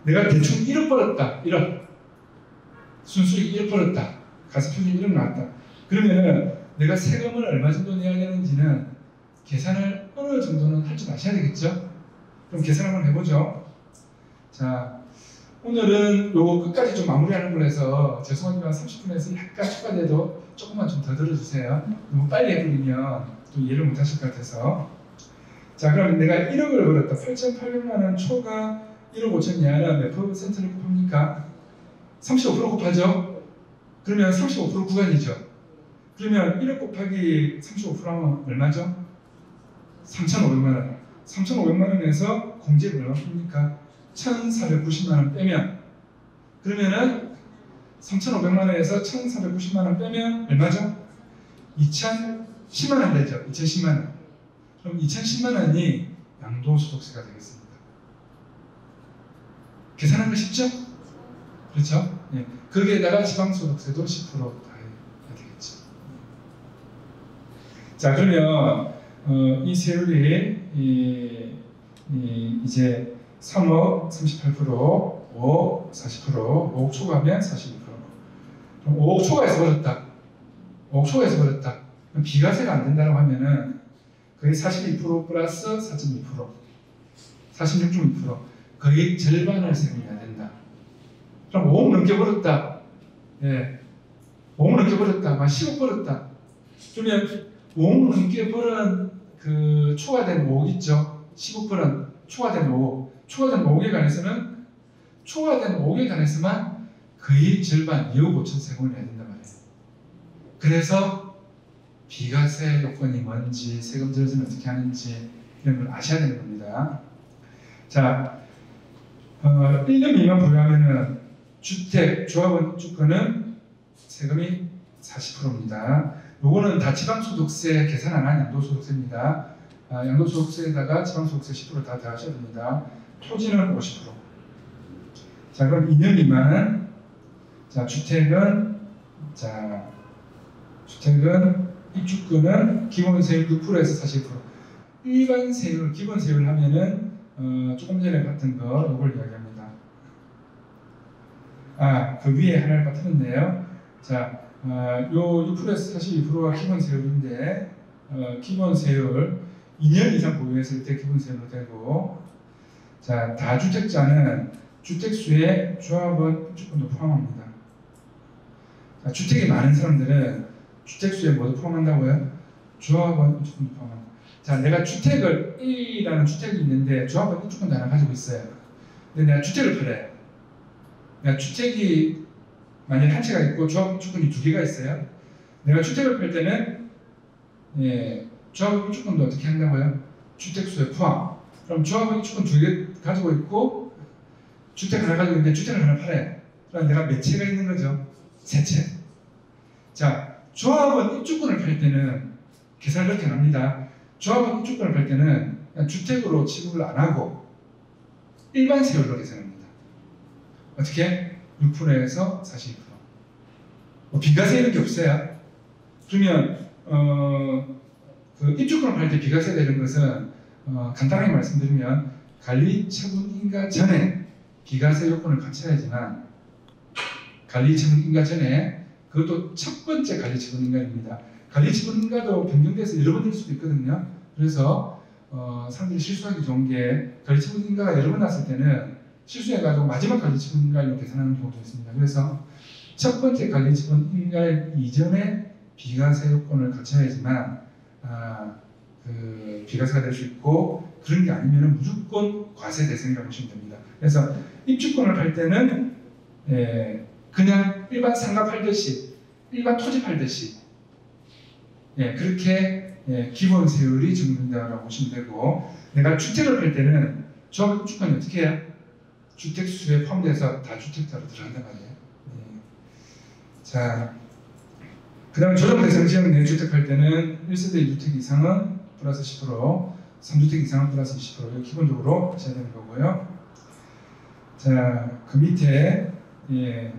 내가 대충 1억 벌었다. 1억. 순수익 1억 벌었다. 가세표준 1억 나왔다. 그러면은 내가 세금을 얼마 정도 내야 되는지는 계산을 어느 정도는 할 줄 아셔야 되겠죠? 그럼 계산 한번 해보죠. 자, 오늘은 요거 끝까지 좀 마무리하는 걸로 해서 죄송하지만 30분에서 약간 추가돼도 조금만 좀 더 들어주세요. 너무 빨리 해버리면 또 이해를 못 하실 것 같아서. 자, 그럼 내가 1억을 벌었다. 8,800만 원 초과 1억 5천 이하는 몇 %를 곱합니까? 35% 곱하죠? 그러면 35% 구간이죠. 그러면 1억 곱하기 35% 하면 얼마죠? 3,500만 원. 3,500만 원에서 공제를 얼마 봅니까? 1,490만 원 빼면 그러면은 3,500만 원에서 1,490만 원 빼면 얼마죠? 2,010만 원 되죠. 2,010만 원. 그럼 2,010만 원이 양도소득세가 되겠습니다. 계산하는 거 쉽죠? 그렇죠? 예. 거기에다가 지방소득세도 10% 다 해야 되겠죠. 자, 그러면 이 세율이 이제 3억 38%, 5억 40%, 5억 초과하면 42%. 그럼 5억 초과해서 벌었다. 5억 초과해서 벌었다. 그럼 비과세가 안 된다고 하면은 거의 42% 플러스 4.2%, 46.2%, 거의 절반을 세금이 안 된다. 그럼 5억 넘게 벌었다. 예. 5억 넘게 벌었다. 막 10억 벌었다. 그러면 5억 넘게 벌은 그 초과된 5억 있죠. 10억 벌은 초과된 5억. 초과된 5억에 관해서만 거의 절반 2억 5천 세금을 내야 된단 말이에요. 그래서 비과세 요건이 뭔지, 세금 절세는 어떻게 하는지 이런 걸 아셔야 되는 겁니다. 자, 1년 미만 보유하면은 주택, 조합원 입주권은 세금이 40%입니다. 요거는 다 지방소득세 계산 안 한 양도소득세입니다. 양도소득세에다가 지방소득세 10% 다 더하셔야 됩니다. 토지는 50%. 자, 그럼 2년 미만은 자, 주택은 입주권은 기본세율 6%에서 40%. 일반 세율, 기본 세율 하면은 조금 전에 봤던 거 이걸 이야기합니다. 그 위에 하나를 빠뜨렸네요. 자, 요 6%에서 42%가 기본 세율인데 기본 세율 2년 이상 보유했을 때 기본 세율로 되고, 자, 다주택자는 주택수에 조합원 입주권도 포함합니다. 자, 주택이 많은 사람들은 주택수에 모두 포함한다고요? 조합원 입주권도 포함합니다. 자, 내가 주택을 A라는 주택이 있는데 조합원 입주권도 하나 가지고 있어요. 근데 내가 주택을 팔아요. 내가 주택이 만약에 한 채가 있고 조합원 입주권이 2개가 있어요. 내가 주택을 팔 때는 조합원 입주권도 어떻게 한다고요? 주택수에 포함. 그럼 조합원 입주권 2개 가지고 있고 주택 하나 가지고 있는데 주택을 하나 팔아요. 그럼 내가 몇 채가 있는 거죠? 3채. 자, 조합원 입주권을 팔 때는 계산을 그렇게 합니다. 조합원 입주권을 팔 때는 그냥 주택으로 취급을 안 하고 일반 세율로 계산합니다. 어떻게? 6%에서 42%. 비과세 이런 게 없어요. 그러면 그 입주권을 팔 때 비과세 되는 것은 간단하게 말씀드리면 관리 처분 인가 전에 비과세 요건을 갖춰야지만 관리 처분 인가 전에 그것도 첫 번째 관리 처분 인가입니다. 관리 처분 인가도 변경돼서 여러 번 될 수도 있거든요. 그래서 사람들이 실수하기 좋은 게 관리 처분 인가가 여러 번 났을 때는 실수해가지고 마지막 관리 처분 인가로 계산하는 경우도 있습니다. 그래서 첫 번째 관리 처분 인가 이전에 비과세 요건을 갖춰야지만 그 비과세가 될 수 있고, 그런 게 아니면 무조건 과세 대상이라고 보시면 됩니다. 그래서 입주권을 팔 때는 그냥 일반 상가 팔듯이, 일반 토지 팔듯이 그렇게 기본 세율이 적용된다고 보시면 되고, 내가 주택을 팔 때는 조합 입주권이 어떻게 해요? 주택 수에 포함돼서 다주택자로 들어간단 말이에요. 자, 그 다음에 조정 대상 지역 내 주택 할 때는 1세대 2주택 이상은 플러스 10%, 3주택 이상은 플러스 20%, 기본적으로 하셔야 되는 거고요. 자, 그 밑에 제가 이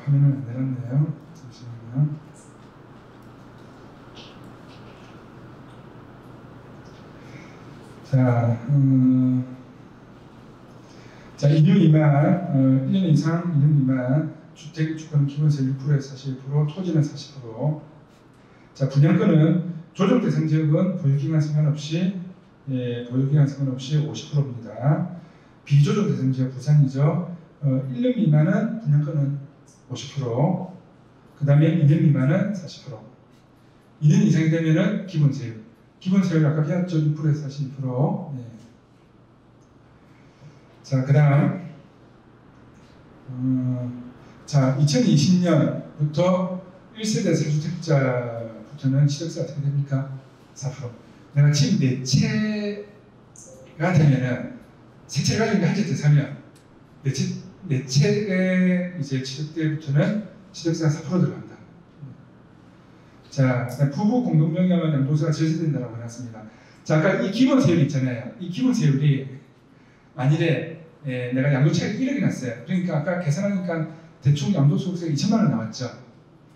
화면을 안 내렸네요. 잠시만요. 자, 2년 미만, 1년 이상 2년 미만 주택 입주권은 기본세 6%에서 41%, 토지는 40%. 자, 분양권은 조정 대상 지역은 보유기간 상관없이 50%입니다. 비조정 대상 지역 부산이죠. 1년 미만은 분양권은 50%, 그 다음에 2년 미만은 40%. 2년 이상이 되면은 기본세율. 기본세율 아까 배웠죠? 6%에서 42%. 자, 그 다음 2020년부터 1세대 4주택자부터는 취득세 어떻게 됩니까? 4%. 내가 지금 4채가 되면은 3채를 가지고 한 채 더 사면 4채에 이제 취득 때부터는 취득세가 4% 들어간다. 자, 부부 공동명의하면 양도세가 절세된다라고 해놨습니다. 자, 아까 이 기본세율 있잖아요. 이 기본세율이 만일에 내가 양도차익이 1억이 났어요. 그러니까 아까 계산하니까 대충 양도소득세가 2천만 원 나왔죠.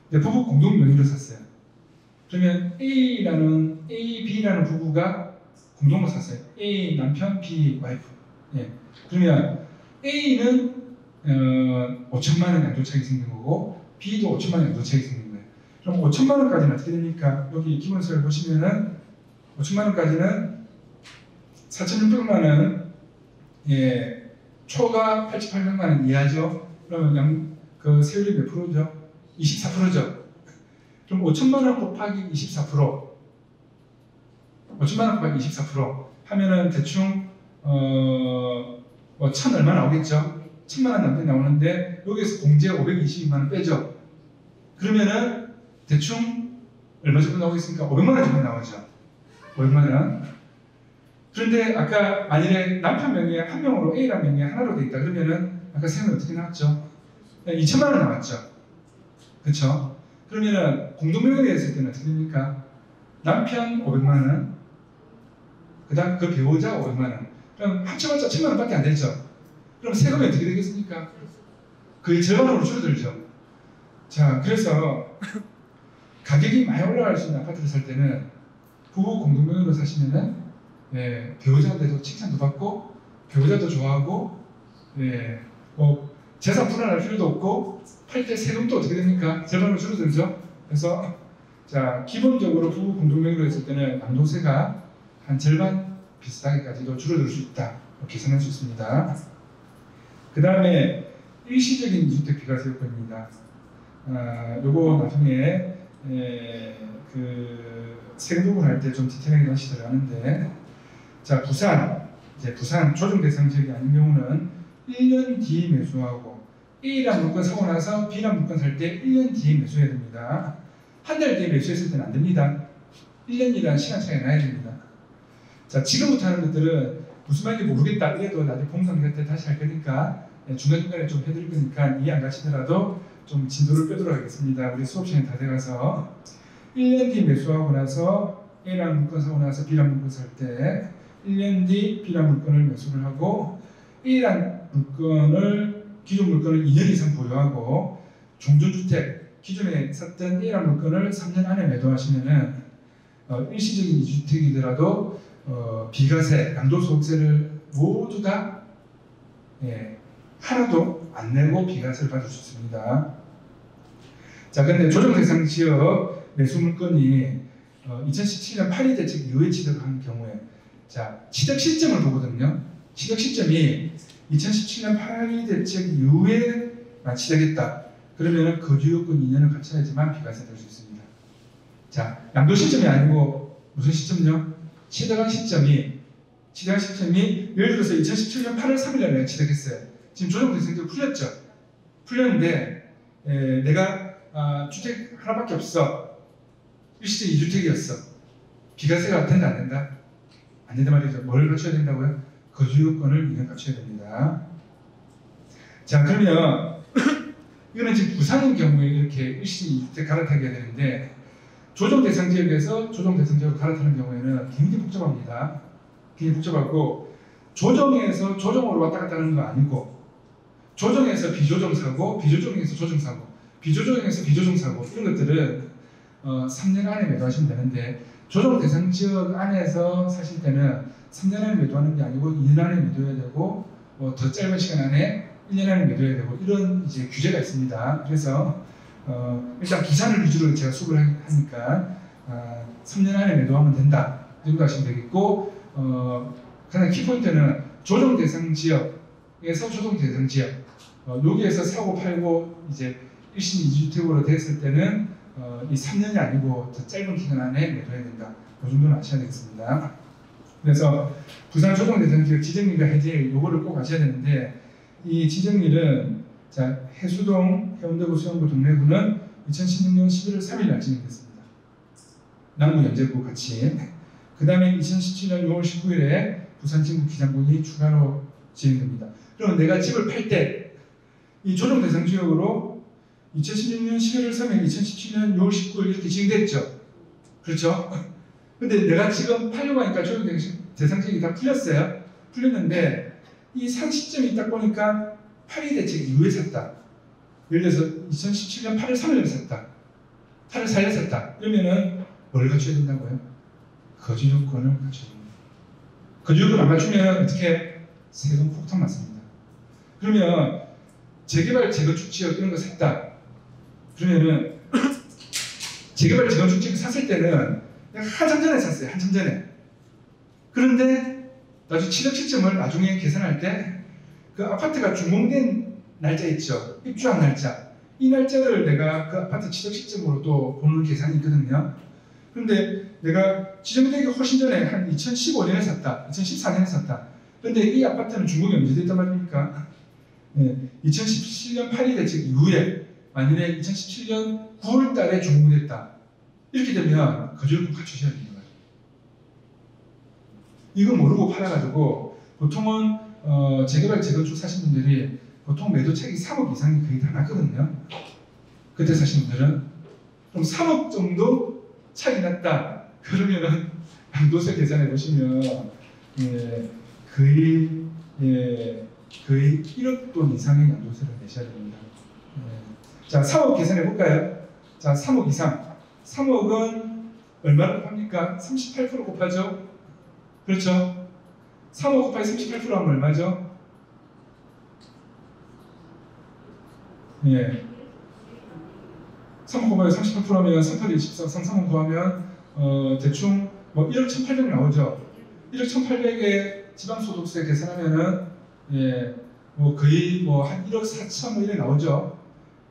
근데 부부 공동 명의로 샀어요. 그러면 A, B라는 부부가 공동으로 샀어요. A 남편, B 와이프. 그러면 A는 5천만 원 양도차익이 생긴 거고 B도 5천만 원 양도차익이 생긴 거예요. 그럼 5천만 원까지는 어떻게 됩니까? 여기 기본세율 보시면은 5천만 원까지는 4,600만 원 초과 8,800만 원 이하죠. 그러면 그 세율이 몇 프로죠? 24%죠. 그럼 5천만 원 곱하기 24%, 5천만 원 곱하기 24% 하면은 대충 뭐 1,000 얼마 나오겠죠? 1,000만 원 남짓 나오는데 여기에서 공제 522만 원 빼죠. 그러면은 대충 얼마 정도 나오겠습니까? 500만 원 정도 나오죠. 500만 원. 그런데 아까 만일에 남편 명의에 한 명으로 A라는 명의에 하나로 돼 있다 그러면은 아까 세금이 어떻게 나왔죠? 2천만 원 나왔죠. 그렇죠? 그러면은 공동명의로 했을 때는 어떻게 됩니까? 남편 500만 원, 그다음 그 배우자 500만 원. 그럼 합쳐봤자 1,000만 원밖에 안 되죠. 그럼 세금이 어떻게 되겠습니까? 거의 절반으로 줄어들죠. 자, 그래서 가격이 많이 올라갈 수 있는 아파트를 살 때는 부부 공동명의로 사시면은 배우자한테도 칭찬도 받고 배우자도 좋아하고 뭐 재산 분할할 필요도 없고 팔 때 세금도 어떻게 됩니까? 절반으로 줄어들죠. 그래서 자, 기본적으로 부부 공동명의로 했을 때는 양도세가 한 절반 비슷하게까지도 줄어들 수 있다. 계산할 수 있습니다. 그 다음에 일시적인 주택 비과세요건입니다. 요거 나중에 그 세금 부분할 때 좀 디테일하게 다시 들어가는데, 자, 부산 조정 대상 지역이 아닌 경우는 1년 뒤에 매수하고 A라는 물건 사고 나서 B라는 물건 살 때 1년 뒤에 매수해야 됩니다. 한 달 뒤에 매수했을 때는 안 됩니다. 1년이라는 시간 차이가 나야 됩니다. 자, 지금부터 하는 것들은 무슨 말인지 모르겠다 이래도 나중에 봉사할 때 다시 할 거니까 중간중간에 좀 해드릴 거니까 이해 안 가시더라도 좀 진도를 빼도록 하겠습니다. 우리 수업 시간이 다 돼가서 1년 뒤 매수하고 나서 A라는 물건 사고 나서 B라는 물건 살 때 1년 뒤 B라는 물건을 매수를 하고 A라는 물건을 기존 물건을 2년 이상 보유하고 종전주택 기존에 샀던 A라는 물건을 3년 안에 매도하시면은 일시적인 이주택이더라도 비과세, 양도소득세를 모두 다 하나도 안 내고 비과세를 받을 수 있습니다. 자, 근데 조정 대상 지역 매수 물건이 2017년 8.2 대책 이후에 취득한 경우에 자, 취득 시점을 보거든요. 취득 시점이 2017년 8.2 대책 이후에만 취득했다. 그러면 거주요건 2년을 갖춰야지만 비과세 될 수 있습니다. 자, 양도 시점이 아니고 무슨 시점요? 취득한 시점이 예를 들어서 2017년 8월 3일 날 내가 취득했어요. 지금 조정 대상지역 풀렸죠? 풀렸는데 내가 주택 하나밖에 없어. 일시적 2주택이었어. 비과세가 된다 안 된다? 안 된다 말이죠. 뭘 갖춰야 된다고요? 거주요건을 2년 갖춰야 됩니다. 자, 그러면 이거는 지금 부산인 경우에 이렇게 일시적 2주택 갈아타게 해야 되는데 조정 대상 지역에서 조정 대상 지역으로 갈아타는 경우에는 굉장히 복잡합니다. 굉장히 복잡하고 조정에서 조정으로 왔다 갔다 하는 거 아니고 조정에서 비조정 사고 비조정에서 조정 사고 비조정에서 비조정 사고 이런 것들은 3년 안에 매도하시면 되는데 조정 대상 지역 안에서 사실 때는 3년 안에 매도하는 게 아니고 2년 안에 매도해야 되고 더 짧은 시간 안에 1년 안에 매도해야 되고 이런 이제 규제가 있습니다. 그래서 일단 부산을 위주로 제가 수업을 하니까 3년 안에 매도하면 된다 이 정도 하시면 되겠고 가장 키포인트는 조정 대상 지역에서 조정 대상 지역 여기에서 사고 팔고 이제 일시 2주택으로 됐을 때는 이 3년이 아니고 더 짧은 기간 안에 매도해야 된다. 이 정도는 아셔야 되겠습니다. 그래서 부산 조정 대상 지역 지정일과 해제일 요거를 꼭 아셔야 되는데 이 지정일은 자, 해수동, 해운대구, 수영구, 동래구는 2016년 11월 3일 날 진행됐습니다. 남구, 연제구 같이. 그 다음에 2017년 6월 19일에 부산 진구 기장군이 추가로 진행됩니다. 그러면 내가 집을 팔 때 이 조정 대상 지역으로 2016년 11월 3일, 2017년 6월 19일 이렇게 진행됐죠. 그렇죠? 근데 내가 지금 팔려고 하니까 조정 대상 지역이 다 풀렸어요. 풀렸는데 이 산 시점이 딱 보니까 8.2 대책 이후에 샀다. 예를 들어서 2017년 8월 3일에 샀다. 8월 4일에 샀다. 그러면은 뭘 갖춰야 된다고요? 거주요건을 갖춰야 됩니다. 거주요건 안 갖추면 어떻게? 세금 폭탄 맞습니다. 그러면 재개발 재건축 지역 이런 거 샀다. 그러면은 재개발 재건축 지역 샀을 때는 그냥 한참 전에 샀어요. 한참 전에. 그런데 나중에 취득 시점을 나중에 계산할 때 그 아파트가 준공된 날짜 있죠. 입주한 날짜. 이 날짜를 내가 그 아파트 취득 시점으로 또 보는 계산이 있거든요. 그런데 내가 지정되기 훨씬 전에 한 2015년에 샀다, 2014년에 샀다. 그런데 이 아파트는 준공이 언제 됐단 말입니까? 2017년 8일 대책 이후에 만일에 2017년 9월 달에 준공됐다. 이렇게 되면 거주요건 갖추셔야 되는 거죠. 이거 모르고 팔아가지고 보통은 재개발, 재건축 사신 분들이 보통 매도책이 3억 이상이 거의 다 났거든요. 그때 사신 분들은 그럼 3억 정도 차이 났다. 그러면은 양도세 계산해 보시면 거의 1억 돈 이상의 양도세를 내셔야 됩니다. 자, 3억 계산해 볼까요? 자, 3억 이상. 3억은 얼마를 곱합니까? 38% 곱하죠? 그렇죠? 3억 곱하기 38% 하면 얼마죠? 3억 곱하기 38% 하면 38이 24, 33억 구하면 대충 뭐 1억 1,800 나오죠? 1억 1,800에 지방소득세 계산하면은 뭐 거의 뭐 한 1억 4천 뭐 이래 나오죠?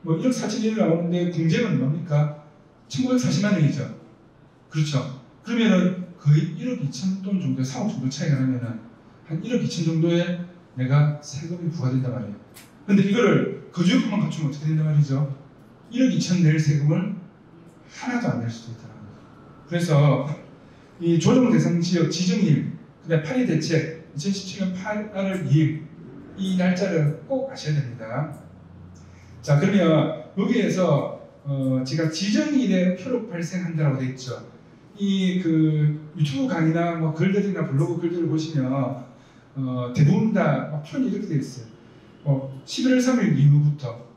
뭐 1억 4천 이래 나오는데 공제는 뭡니까? 1,940만 원이죠. 그렇죠. 그러면은 거의 1억 2천 돈 정도, 3억 정도 차이가 나면은 한 1억 2천 정도에 내가 세금이 부과된단 말이에요. 근데 이거를 거주요건만 갖추면 어떻게 된단 말이죠? 1억 2천 낼 세금을 하나도 안 낼 수도 있다는 거예요. 그래서 이 조정 대상 지역 지정일, 그다음 8.2 대책 2017년 8월 2일 이 날짜를 꼭 아셔야 됩니다. 자, 그러면 여기에서 제가 지정일에 효력 발생한다라고 되어 있죠. 이 그 유튜브 강의나 뭐 글들이나 블로그 글들을 보시면 대부분 다 표현이 이렇게 되어 있어요. 11월 3일 이후부터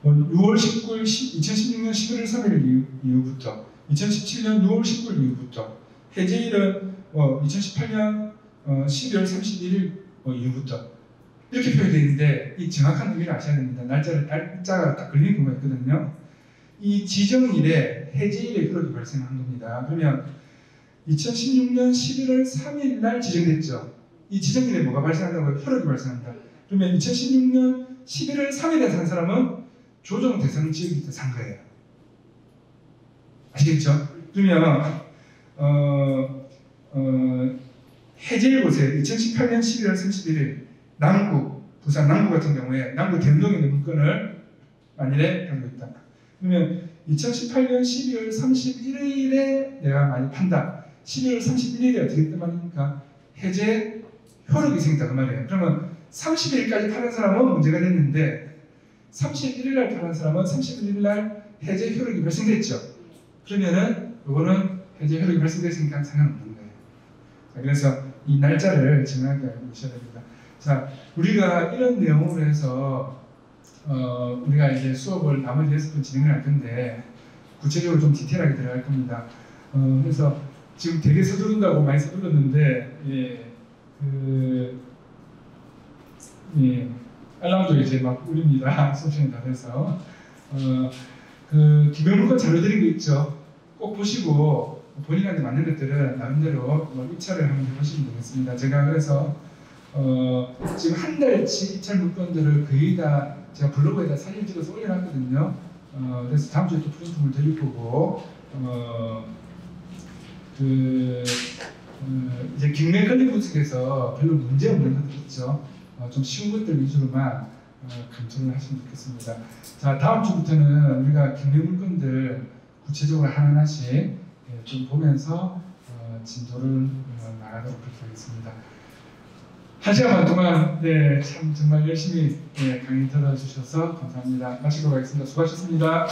6월 19일 2016년 11월 3일 이후부터 2017년 6월 19일 이후부터 해제일은 2018년 12월 31일 이후부터 이렇게 표현되어 있는데 이 정확한 의미를 아셔야 됩니다. 날짜가 딱 걸리는 경우가 있거든요. 이 지정일에 해제일에 효력이 발생한 겁니다. 그러면 2016년 11월 3일 날 지정됐죠. 이 지정일에 뭐가 발생한다고 효력이 발생한다. 그러면 2016년 11월 3일에 산 사람은 조정 대상 지역이 산 거예요. 아시겠죠? 그러면 해제일 보세요. 2018년 11월 31일 남구, 부산 남구 같은 경우에 남구 대운동에 있는 물건을 만일에 가지고 있다. 그러면 2018년 12월 31일에 내가 많이 판다. 12월 31일에 어떻게 됐단 말입니까? 해제 효력이 생긴다 그 말이에요. 그러면 30일까지 파는 사람은 문제가 됐는데 31일 날 파는 사람은 31일 날 해제 효력이 발생됐죠. 그러면은 이거는 해제 효력이 발생됐으니까 상관없는 거예요. 자, 그래서 이 날짜를 정확하게 알고 계셔야 됩니다. 자, 우리가 이런 내용으로 해서 우리가 이제 수업을 나머지 6번 진행을 할 건데 구체적으로 좀 디테일하게 들어갈 겁니다. 그래서 지금 되게 서두른다고 많이 서둘렀는데 알람도 이제 막 울립니다. 수업 시간이 다 돼서 그 기본물건 자료 드린 거 있죠. 꼭 보시고 본인한테 맞는 것들은 나름대로 입찰을 한번 해보시면 되겠습니다. 제가 그래서 지금 한 달치 입찰 물건들을 거의 다 제가 블로그에다 사진 찍어서 올려놨거든요. 그래서 다음 주에 또 프린트물 드릴 거고 이제 경매 건립 분석에서 별로 문제 없는 것들 있죠. 좀 쉬운 것들 위주로만 검토를 하시면 좋겠습니다. 자, 다음 주부터는 우리가 경매 물건들 구체적으로 하나하나씩 좀 보면서 진도를 나가도록 그렇게 하겠습니다. 1시간 반 동안 참 정말 열심히 강의 들어주셔서 감사합니다. 마치도록 하겠습니다. 수고하셨습니다.